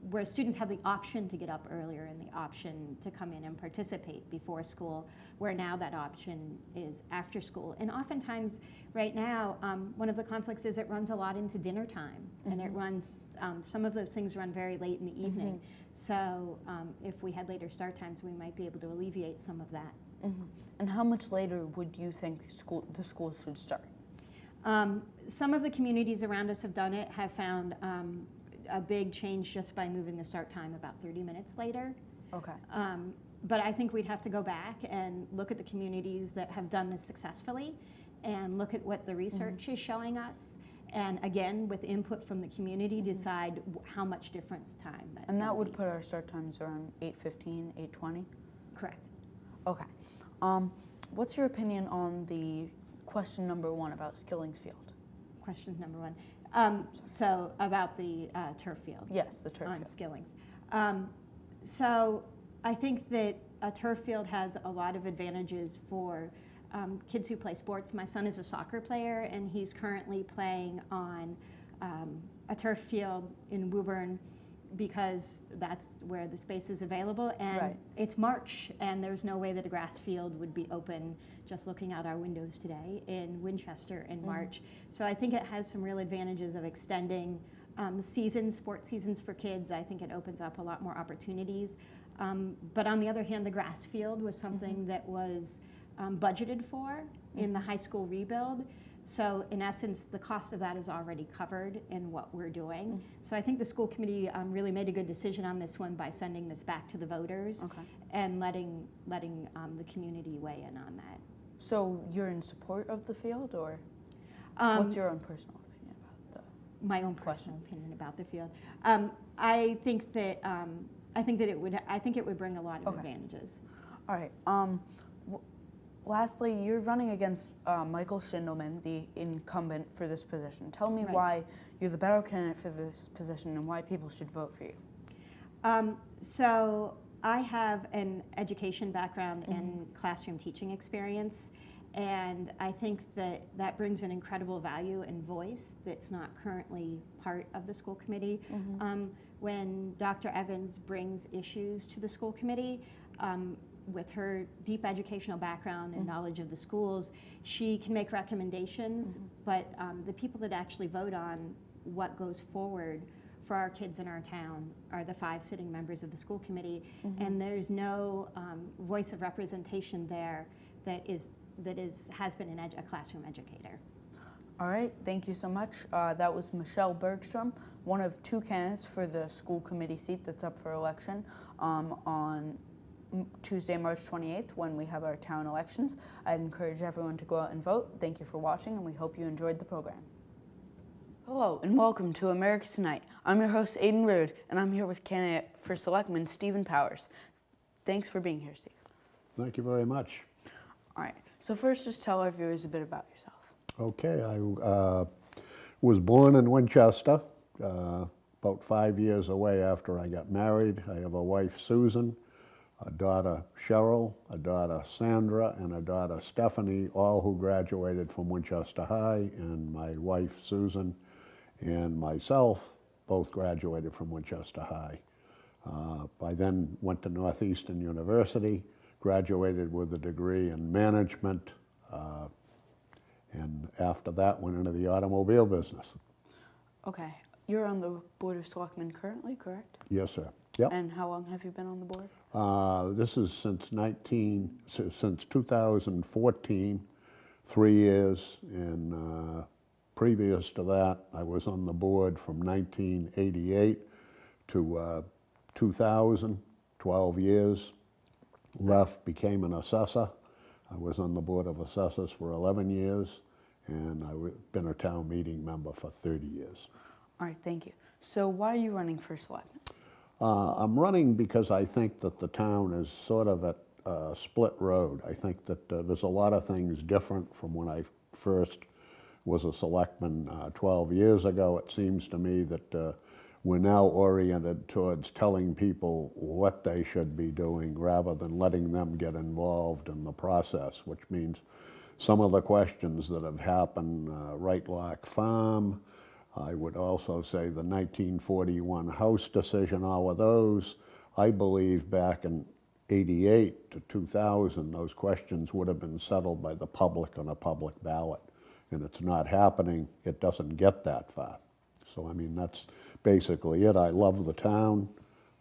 where students have the option to get up earlier and the option to come in and participate before school, where now that option is after school. And oftentimes, right now, one of the conflicts is it runs a lot into dinner time, and it runs, some of those things run very late in the evening. So if we had later start times, we might be able to alleviate some of that. And how much later would you think the schools should start? Some of the communities around us have done it, have found a big change just by moving the start time about 30 minutes later. Okay. But I think we'd have to go back and look at the communities that have done this successfully and look at what the research is showing us. And again, with input from the community, decide how much difference time that's And that gonna would be. put our start times around 8:15, 8:20? Correct. Okay. What's your opinion on the question number 1 about Skillings Field? Question number 1. So about the turf field. Yes, the turf On field. Skillings. So I think that a turf field has a lot of advantages for kids who play sports. My son is a soccer player, and he's currently playing on a turf field in Woburn, because that's where the space is available. And Right. it's March, and there's no way that a grass field would be open, just looking out our windows today, in Winchester in March. So I think it has some real advantages of extending sports seasons for kids. I think it opens up a lot more opportunities. But on the other hand, the grass field was something that was budgeted for in the high school rebuild. So in essence, the cost of that is already covered in what we're doing. So I think the school committee really made a good decision on this one by sending this back to the voters Okay. and letting the community weigh in on that. So you're in support of the field, or what's your own personal opinion about My own personal opinion about the field? I think that it would bring a lot of Okay. advantages. All right. Lastly, you're running against Michael Schindelman, the incumbent for this position. Tell me Right. why you're the better candidate for this position and why people should vote for you. So I have an education background and classroom teaching experience, and I think that brings an incredible value and voice that's not currently part of the school committee. When Dr. Evans brings issues to the school committee, with her deep educational background and knowledge of the schools, she can make recommendations, but the people that actually vote on what goes forward for our kids in our town are the 5 sitting members of the school committee, and there's no voice of representation there that has been a classroom educator. All right, thank you so much. That was Michelle Bergstrom, one of 2 candidates for the school committee seat that's up for election on Tuesday, March 28th, when we have our town elections. I'd encourage everyone to go out and vote. Thank you for watching, and we hope you enjoyed the program. Hello, and welcome to America Tonight. I'm your host, Aiden Rood, and I'm here with candidate for Selectman Stephen Powers. Thanks for being here, Steve. Thank you very much. All right, so first, just tell our viewers a bit about yourself. Okay, I was born in Winchester, about 5 years away after I got married. I have a wife, Susan, a daughter, Cheryl, a daughter, Sandra, and a daughter, Stephanie, all who graduated from Winchester High, and my wife, Susan, and myself both graduated from Winchester High. I then went to Northeastern University, graduated with a degree in management, and after that went into the automobile business. Okay, you're on the Board of Selectmen currently, correct? Yes, sir. Yep. And how long have you been on the board? This is since 2014, 3 years, and previous to that, I was on the board from 1988 to 2000, 12 years. Left, became an assessor. I was on the Board of Assessors for 11 years, and I've been a town meeting member for 30 years. All right, thank you. So why are you running for selectman? I'm running because I think that the town is sort of at a split road. I think that there's a lot of things different from when I first was a selectman 12 years ago. It seems to me that we're now oriented towards telling people what they should be doing rather than letting them get involved in the process, which means some of the questions that have happened, Right Lock Farm, I would also say the 1941 House decision, all of those, I believe back in 88 to 2000, those questions would have been settled by the public on a public ballot. And it's not happening. It doesn't get that far. So, I mean, that's basically it. I love the town.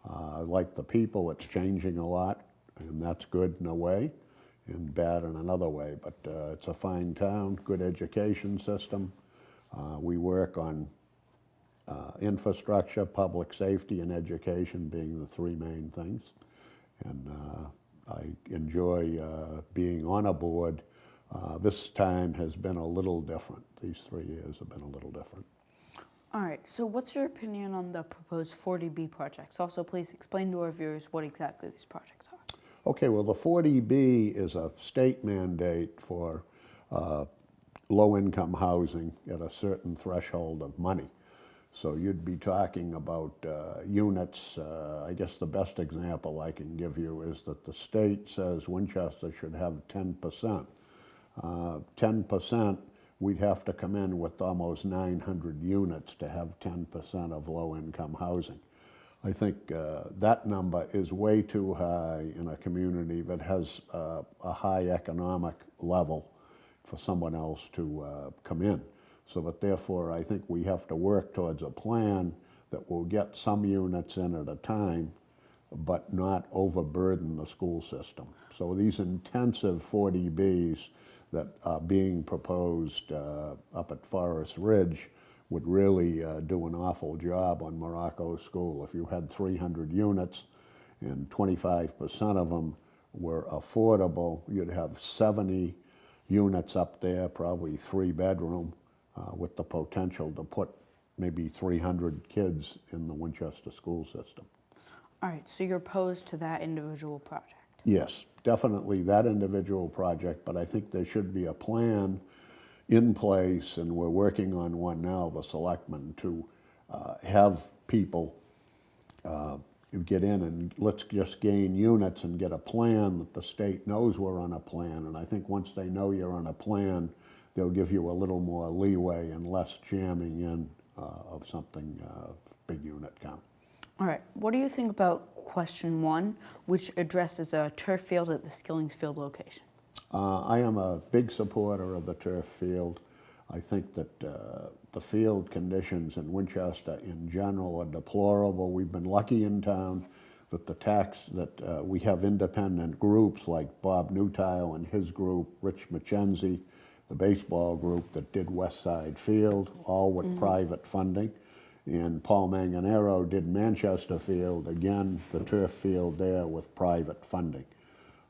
I like the people. It's changing a lot, and that's good in a way and bad in another way. But it's a fine town, good education system. We work on infrastructure, public safety, and education being the 3 main things. And I enjoy being on a board. This time has been a little different. These 3 years have been a little different. All right, so what's your opinion on the proposed 40B projects? Also, please explain to our viewers what exactly these projects are. Okay, well, the 40B is a state mandate for low-income housing at a certain threshold of money. So you'd be talking about units. I guess the best example I can give you is that the state says Winchester should have 10%. 10%, we'd have to come in with almost 900 units to have 10% of low-income housing. I think that number is way too high in a community that has a high economic level for someone else to come in. So, but therefore, I think we have to work towards a plan that will get some units in at a time, but not overburden the school system. So these intensive 40Bs that are being proposed up at Forest Ridge would really do an awful job on Morocco School. If you had 300 units and 25% of them were affordable, you'd have 70 units up there, probably 3-bedroom, with the potential to put maybe 300 kids in the Winchester school system. All right, so you're opposed to that individual project? Yes, definitely that individual project, but I think there should be a plan in place, and we're working on one now, the selectmen, to have people get in and let's just gain units and get a plan that the state knows we're on a plan. And I think once they know you're on a plan, they'll give you a little more leeway and less jamming in of something big unit count. All right. What do you think about question 1, which addresses a turf field at the Skillings Field location? I am a big supporter of the turf field. I think that the field conditions in Winchester in general are deplorable. We've been lucky in town that we have independent groups like Bob Newtile and his group, Rich McKenzie, the baseball group that did West Side Field, all with private funding. And Paul Manganero did Manchester Field, again, the turf field there with private funding.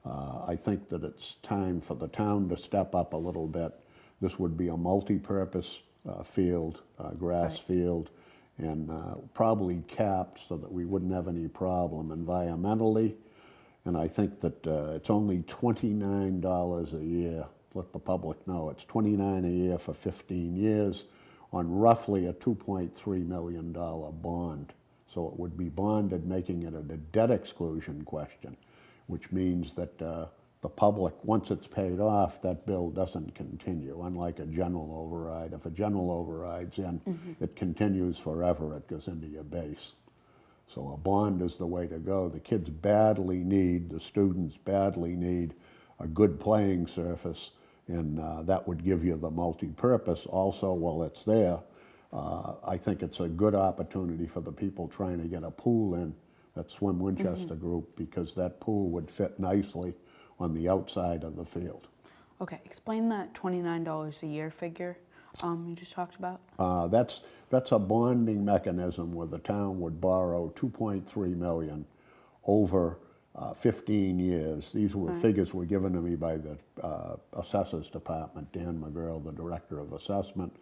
I think that it's time for the town to step up a little bit. This would be a multi-purpose field, grass field, and probably capped so that we wouldn't have any problem environmentally. And I think that it's only $29 a year. Let the public know it's $29 a year for 15 years on roughly a $2.3 million bond. So it would be bonded, making it a debt exclusion question, which means that the public, once it's paid off, that bill doesn't continue, unlike a general override. If a general override's in, it continues forever. It goes into your base. So a bond is the way to go. The kids badly need, the students badly need a good playing surface, and that would give you the multi-purpose. Also, while it's there, I think it's a good opportunity for the people trying to get a pool in, that Swim Winchester group, because that pool would fit nicely on the outside of the field. Okay, explain that $29 a year figure you just talked about. That's a bonding mechanism where the town would borrow $2.3 million over 15 years. These were figures were given to me by the assessors department, Dan McGurl, the director of assessment,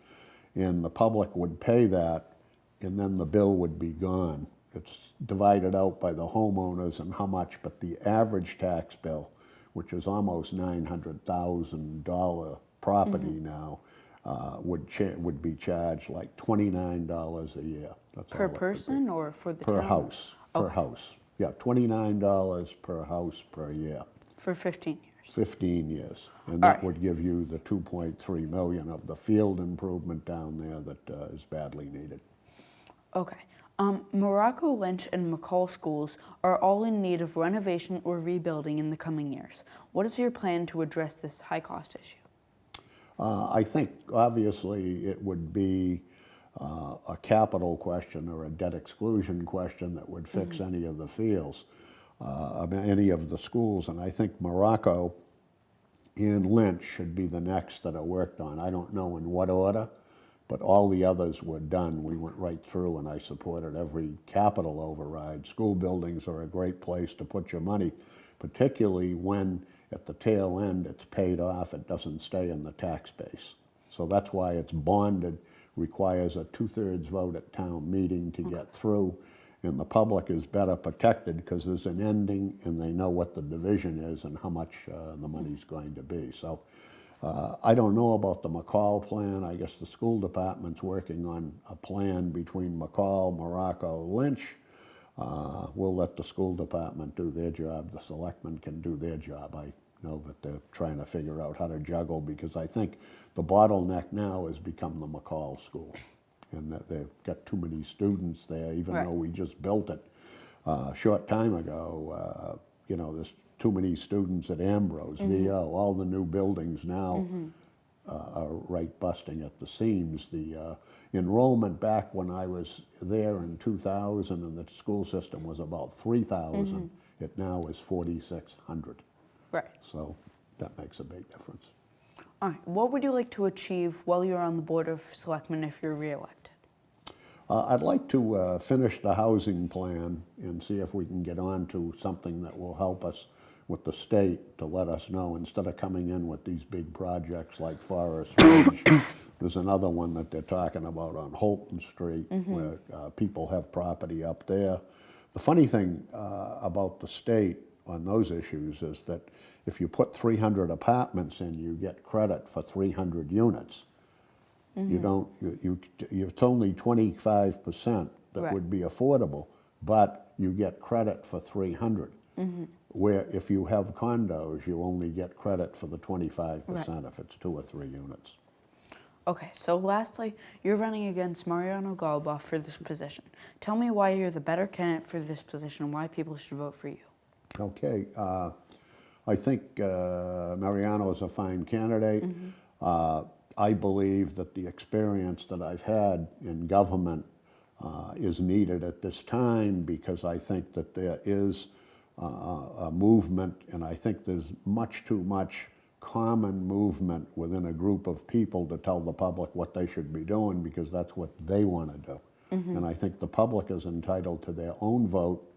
and the public would pay that, and then the bill would be gone. It's divided out by the homeowners and how much, but the average tax bill, which is almost $900,000 property now, would be charged like $29 a year. That's Per all it would be. person or for the Per town? house, per Okay. house. Yeah, $29 per house per year, For 15 years. 15 years. And All that right. would give you the $2.3 million of the field improvement down there that is badly needed. Okay. Morocco, Lynch, and McCall schools are all in need of renovation or rebuilding in the coming years. What is your plan to address this high-cost issue? I think obviously it would be a capital question or a debt exclusion question that would fix any of the fields, any of the schools. And I think Morocco and Lynch should be the next that are worked on. I don't know in what order, but all the others were done. We went right through and I supported every capital override. School buildings are a great place to put your money, particularly when at the tail end it's paid off, it doesn't stay in the tax base. So that's why it's bonded, requires a 2/3 vote at town meeting to get through, and the public is better protected because there's an ending and they know what the division is and how much the money's going to be. So I don't know about the McCall plan. I guess the school department's working on a plan between McCall, Morocco, Lynch. We'll let the school department do their job. The selectmen can do their job. I know that they're trying to figure out how to juggle, because I think the bottleneck now has become the McCall school, and that they've got too many students there, even Right. though we just built it a short time ago. You know, there's too many students at Ambrose, VO, all the new buildings now are right busting at the seams. The enrollment back when I was there in 2000 and the school system was about 3,000, it now is 4,600. Right. So that makes a big difference. All right. What would you like to achieve while you're on the Board of Selectmen if you're reelected? I'd like to finish the housing plan and see if we can get on to something that will help us with the state to let us know, instead of coming in with these big projects like Forest Ridge. There's another one that they're talking about on Holton Street where people have property up there. The funny thing about the state on those issues is that if you put 300 apartments in, you get credit for 300 units. You don't, it's only 25% that Right. would be affordable, but you get credit for 300. Where if you have condos, you only get credit for the 25% if it's 2 or 3 units. Okay, so lastly, you're running against Mariano Goluboff for this position. Tell me why you're the better candidate for this position and why people should vote for you. Okay, I think Mariano is a fine candidate. I believe that the experience that I've had in government is needed at this time because I think that there is a movement, and I think there's much too much common movement within a group of people to tell the public what they should be doing because that's what they want to do. And I think the public is entitled to their own vote,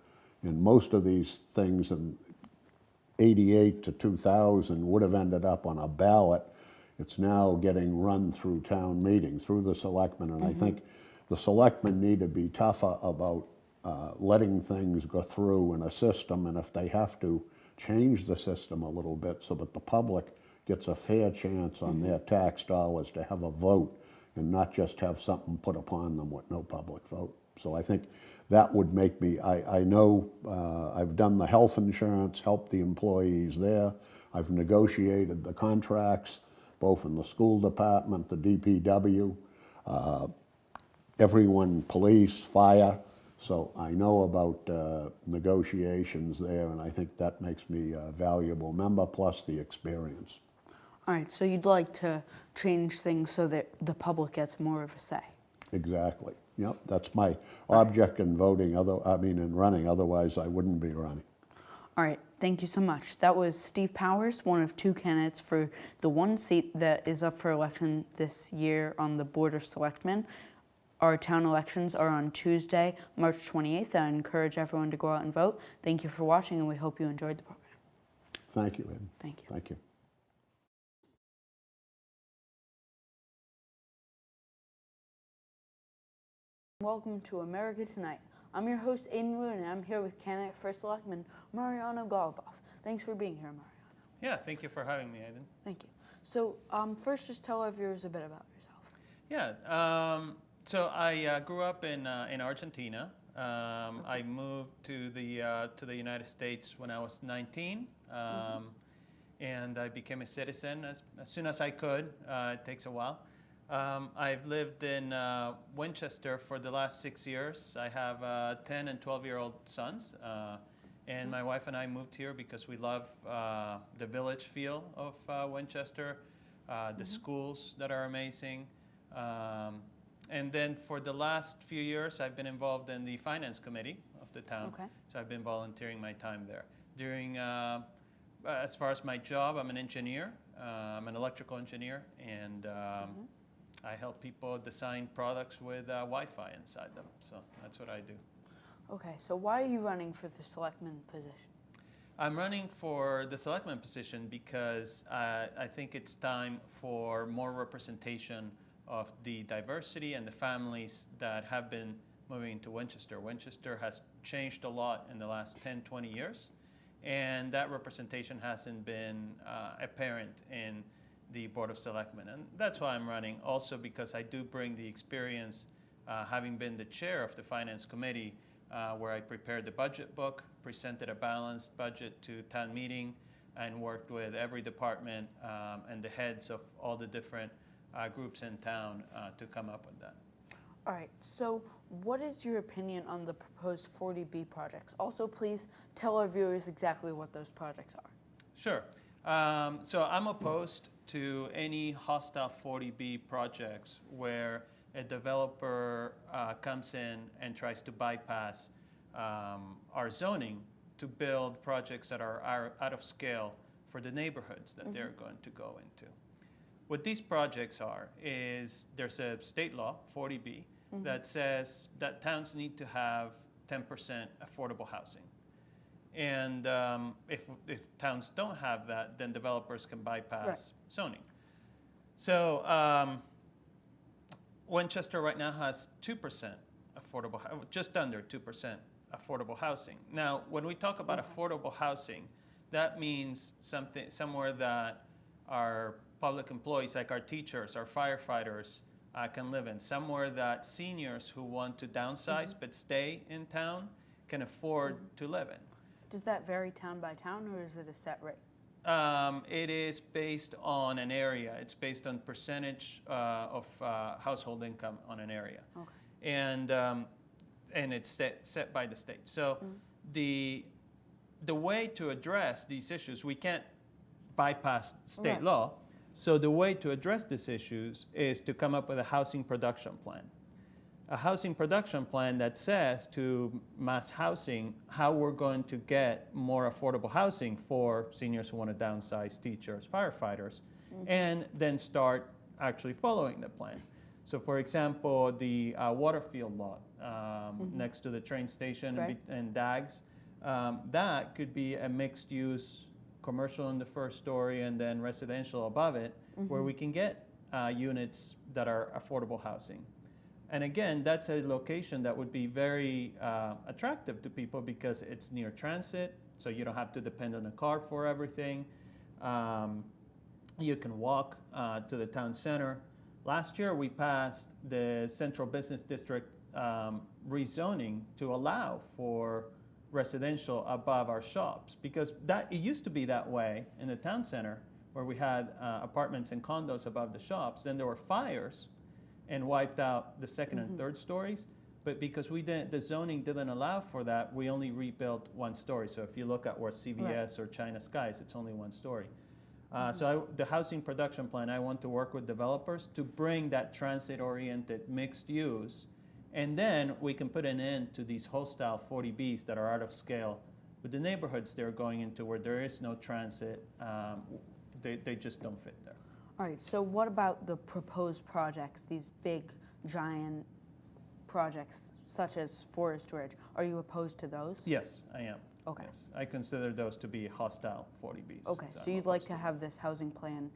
and most of these things in 88 to 2000 would have ended up on a ballot. It's now getting run through town meeting, through the selectmen, and I think the selectmen need to be tougher about letting things go through in a system, and if they have to, change the system a little bit so that the public gets a fair chance on their tax dollars to have a vote and not just have something put upon them with no public vote. So I think that would make me, I know I've done the health insurance, helped the employees there. I've negotiated the contracts, both in the school department, the DPW, everyone, police, fire. So I know about negotiations there, and I think that makes me a valuable member, plus the experience. All right, so you'd like to change things so that the public gets more of a say. Exactly. Yep, that's my object in voting, in running, otherwise I wouldn't be running. All right, thank you so much. That was Steve Powers, one of two candidates for the one seat that is up for election this year on the Board of Selectmen. Our town elections are on Tuesday, March 28th. I encourage everyone to go out and vote. Thank you for watching, and we hope you enjoyed the program. Thank you, Ed. Thank you. Thank you. Welcome to America Tonight. I'm your host, Aiden Roon, and I'm here with candidate for Selectman Mariano Goluboff. Thanks for being here, Mariano. Yeah, thank you for having me, Aiden. Thank you. So first, just tell our viewers a bit about yourself. Yeah, so I grew up in Argentina. I moved to the United States when I was 19, and I became a citizen as soon as I could. It takes a while. I've lived in Winchester for the last 6 years. I have 10 and 12-year-old sons, and my wife and I moved here because we love the village feel of Winchester, the schools that are amazing. And then for the last few years, I've been involved in the finance committee of the town. Okay. So I've been volunteering my time there. As far as my job, I'm an engineer. I'm an electrical engineer, and I help people design products with Wi-Fi inside them. So that's what I do. Okay, so why are you running for the selectman position? I'm running for the selectman position because I think it's time for more representation of the diversity and the families that have been moving into Winchester. Winchester has changed a lot in the last 10, 20 years, and that representation hasn't been apparent in the Board of Selectmen. And that's why I'm running, also because I do bring the experience, having been the chair of the Finance Committee, where I prepared the budget book, presented a balanced budget to town meeting, and worked with every department and the heads of all the different groups in town to come up with that. All right, so what is your opinion on the proposed 40B projects? Also, please tell our viewers exactly what those projects are. Sure. So I'm opposed to any hostile 40B projects where a developer comes in and tries to bypass our zoning to build projects that are out of scale for the neighborhoods that they're going to go into. What these projects are is there's a state law, 40B, that says that towns need to have 10% affordable housing. And if towns don't have that, then developers can bypass zoning. So Winchester right now has 2% affordable, just under 2% affordable housing. Now, when we talk about affordable housing, that means somewhere that our public employees, like our teachers, our firefighters, can live in. Somewhere that seniors who want to downsize but stay in town can afford to live in. Does that vary town by town, or is it a set rate? It is based on an area. It's based on percentage of household income on an area. Okay. And it's set by the state. So the way to address these issues, we can't bypass state Right. law. So the way to address these issues is to come up with a housing production plan. A housing production plan that says to mass housing how we're going to get more affordable housing for seniors who want to downsize, teachers, firefighters, and then start actually following the plan. So for example, the Waterfield lot next to the train station Right. and DAGS, that could be a mixed use commercial in the first story and then residential above it, where we can get units that are affordable housing. And again, that's a location that would be very attractive to people because it's near transit, so you don't have to depend on a car for everything. You can walk to the town center. Last year, we passed the Central Business District rezoning to allow for residential above our shops, because it used to be that way in the town center where we had apartments and condos above the shops. Then there were fires and wiped out the second and third stories. But because the zoning didn't allow for that, we only rebuilt one story. So if you look at where CVS or China Skies, it's only one story. The housing production plan, I want to work with developers to bring that transit-oriented mixed use, and then we can put an end to these hostile 40Bs that are out of scale with the neighborhoods they're going into where there is no transit. They just don't fit there. All right, so what about the proposed projects, these big, giant projects such as Forest Ridge? Are you opposed to those? Yes, I am. Okay. Yes. I consider those to be hostile 40Bs. Okay, I'm so you'd like opposed to have this housing plan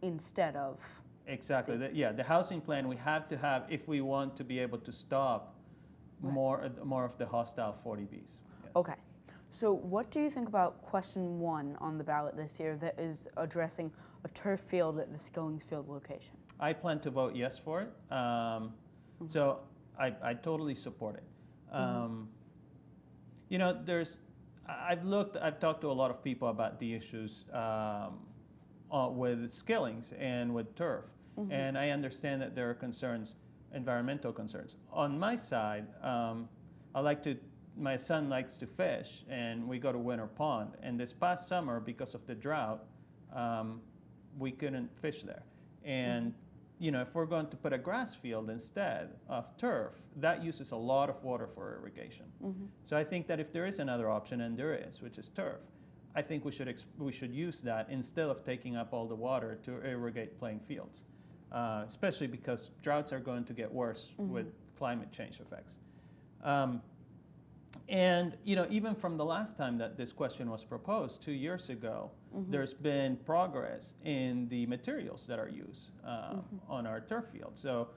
instead of, Exactly. The housing plan we have to have if we want to be able to stop Right. more of the hostile 40Bs. Yes. okay. So what do you think about question 1 on the ballot this year that is addressing a turf field at the Skillings Field location? I plan to vote yes for it. So I totally support it. You know, I've talked to a lot of people about the issues with Skillings and with turf. And I understand that there are concerns, environmental concerns. On my side, my son likes to fish, and we go to Winter Pond. And this past summer, because of the drought, we couldn't fish there. And you know, if we're going to put a grass field instead of turf, that uses a lot of water for irrigation. So I think that if there is another option, and there is, which is turf, I think we should use that instead of taking up all the water to irrigate playing fields, especially because droughts are going to get worse with climate change effects. And you know, even from the last time that this question was proposed 2 years ago, there's been progress in the materials that are used on our turf field. So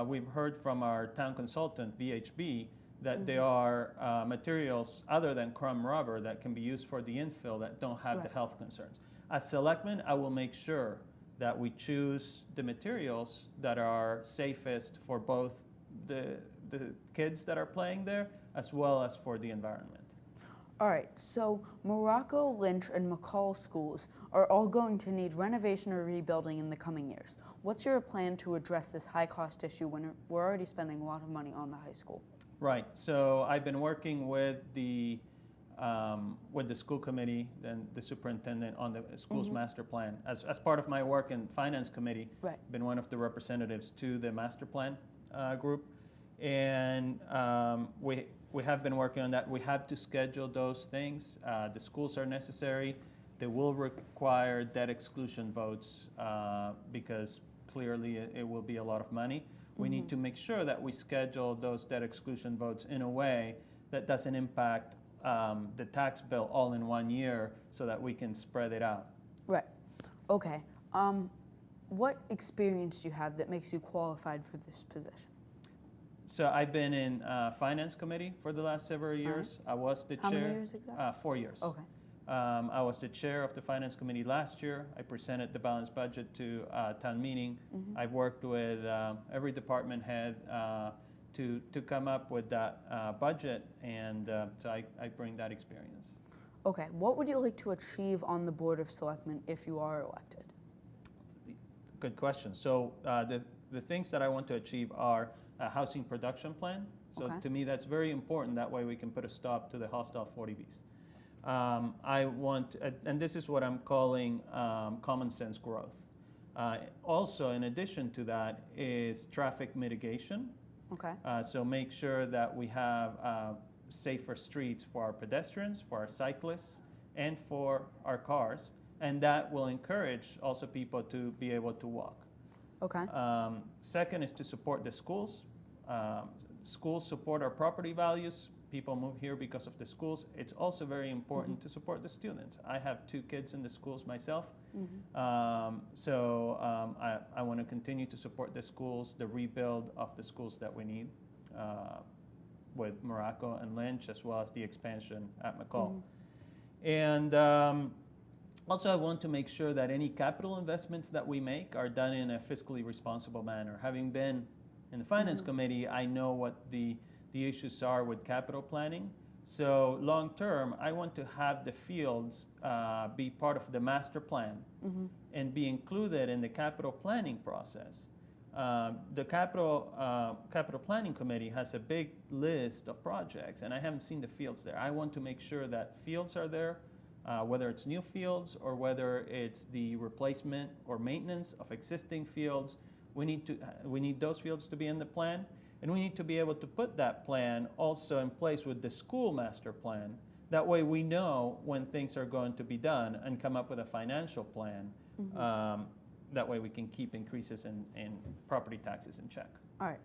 we've heard from our town consultant, VHB, that there are materials other than crumb rubber that can be used for the infill that don't have the health concerns. As selectmen, I will make sure that we choose the materials that are safest for both the kids that are playing there as well as for the environment. All right, so Morocco, Lynch, and McCall schools are all going to need renovation or rebuilding in the coming years. What's your plan to address this high-cost issue when we're already spending a lot of money on the high school? Right. So I've been working with the school committee and the superintendent on the school's master plan. As part of my work in finance committee, Right. been one of the representatives to the master plan group, and we have been working on that. We have to schedule those things. The schools are necessary. They will require debt exclusion votes because clearly it will be a lot of money. We need to make sure that we schedule those debt exclusion votes in a way that doesn't impact the tax bill all in 1 year so that we can spread it out. Right. Okay. What experience do you have that makes you qualified for this position? So I've been in finance committee for the last several years. I was the How chair. many years exactly? 4 years. Okay. I was the chair of the finance committee last year. I presented the balanced budget to town meeting. I've worked with every department head to come up with that budget, and so I bring that experience. Okay, what would you like to achieve on the Board of Selectmen if you are elected? Good question. So the things that I want to achieve are a housing production plan. So Okay. to me, that's very important. That way we can put a stop to the hostile 40Bs. I want, and this is what I'm calling common sense growth. Also, in addition to that, is traffic mitigation. Okay. So make sure that we have safer streets for our pedestrians, for our cyclists, and for our cars. And that will encourage also people to be able to walk. Okay. Second is to support the schools. Schools support our property values. People move here because of the schools. It's also very important to support the students. I have 2 kids in the schools myself. I want to continue to support the schools, the rebuild of the schools that we need with Morocco and Lynch, as well as the expansion at McCall. And also, I want to make sure that any capital investments that we make are done in a fiscally responsible manner. Having been in the Finance Committee, I know what the issues are with capital planning. So long term, I want to have the fields be part of the master plan and be included in the capital planning process. The capital planning committee has a big list of projects, and I haven't seen the fields there. I want to make sure that fields are there, whether it's new fields or whether it's the replacement or maintenance of existing fields. We need those fields to be in the plan, and we need to be able to put that plan also in place with the school master plan. That way we know when things are going to be done and come up with a financial plan. That way we can keep increases in property taxes in check. All right.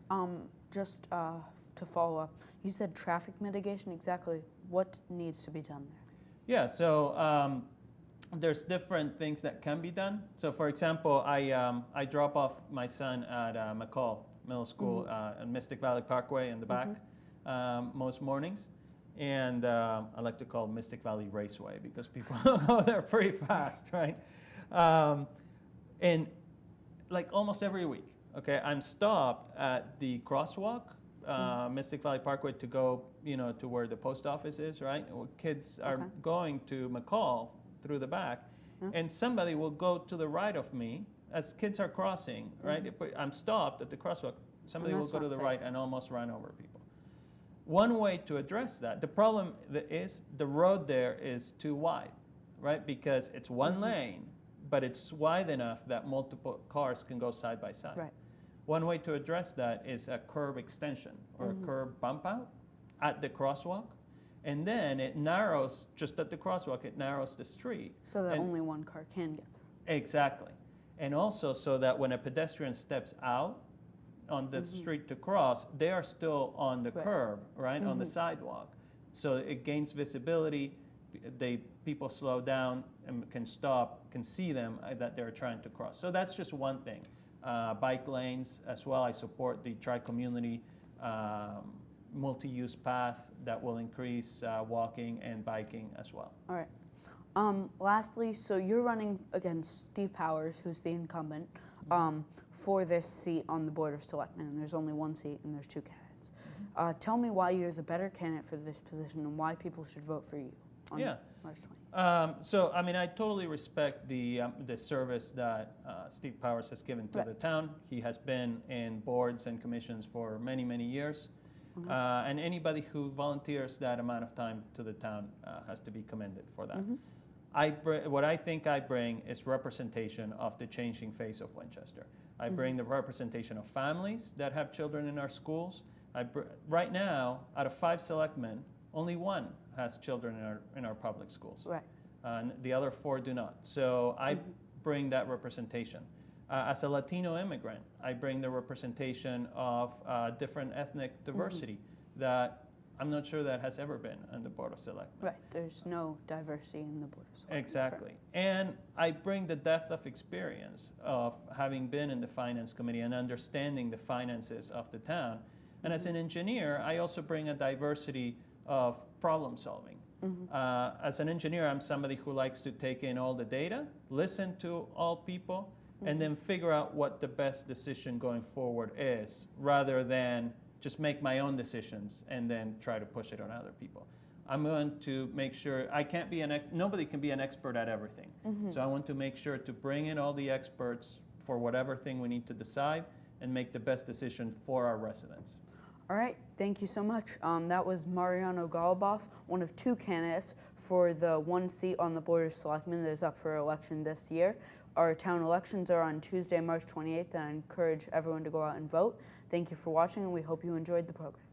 Just to follow up, you said traffic mitigation. Exactly what needs to be done there? Yeah, so there's different things that can be done. So for example, I drop off my son at McCall Middle School on Mystic Valley Parkway in the back most mornings. And I like to call Mystic Valley Raceway because people go there pretty fast, right? And like almost every week, okay, I'm stopped at the crosswalk, Mystic Valley Parkway, to go, to where the post office is, right? Kids are going to McCall through the back, and somebody will go to the right of me as kids are crossing, right? I'm stopped at the crosswalk. Somebody will go to the right and almost run over people. One way to address that, the problem is the road there is too wide, right? Because it's one lane, but it's wide enough that multiple cars can go side by side. Right. One way to address that is a curb extension or a curb bump out at the crosswalk. And then it narrows, just at the crosswalk, it narrows the street. So that And- only one car can get through. Exactly. And also so that when a pedestrian steps out on the street to cross, they are still on the Right. curb, right, on the sidewalk. So it gains visibility. People slow down and can stop, can see them that they're trying to cross. So that's just one thing. Bike lanes as well. I support the tri-community multi-use path that will increase walking and biking as well. All right. Lastly, so you're running against Steve Powers, who's the incumbent, for this seat on the Board of Selectmen, and there's only one seat and there's 2 candidates. Tell me why you're the better candidate for this position and why people should vote for you on March 20th. So, I mean, I totally respect the service that Steve Powers has given to Right. the town. He has been in boards and commissions for many, many years. And anybody who volunteers that amount of time to the town has to be commended for that. What I think I bring is representation of the changing face of Winchester. I bring the representation of families that have children in our schools. Right now, out of 5 selectmen, only 1 has children in our public schools. Right. And the other 4 do not. So I bring that representation. As a Latino immigrant, I bring the representation of different ethnic diversity that I'm not sure that has ever been on the Board of Selectmen. Right. There's no diversity in the Board of Selectmen. Exactly. And I bring the depth of experience of having been in the Finance Committee and understanding the finances of the town. And as an engineer, I also bring a diversity of problem solving. As an engineer, I'm somebody who likes to take in all the data, listen to all people, and then figure out what the best decision going forward is, rather than just make my own decisions and then try to push it on other people. I'm going to make sure I can't be nobody can be an expert at everything. So I want to make sure to bring in all the experts for whatever thing we need to decide and make the best decision for our residents. All right, thank you so much. That was Mariano Goluboff, one of 2 candidates for the 1 seat on the Board of Selectmen that is up for election this year. Our town elections are on Tuesday, March 28th, and I encourage everyone to go out and vote. Thank you for watching, and we hope you enjoyed the program.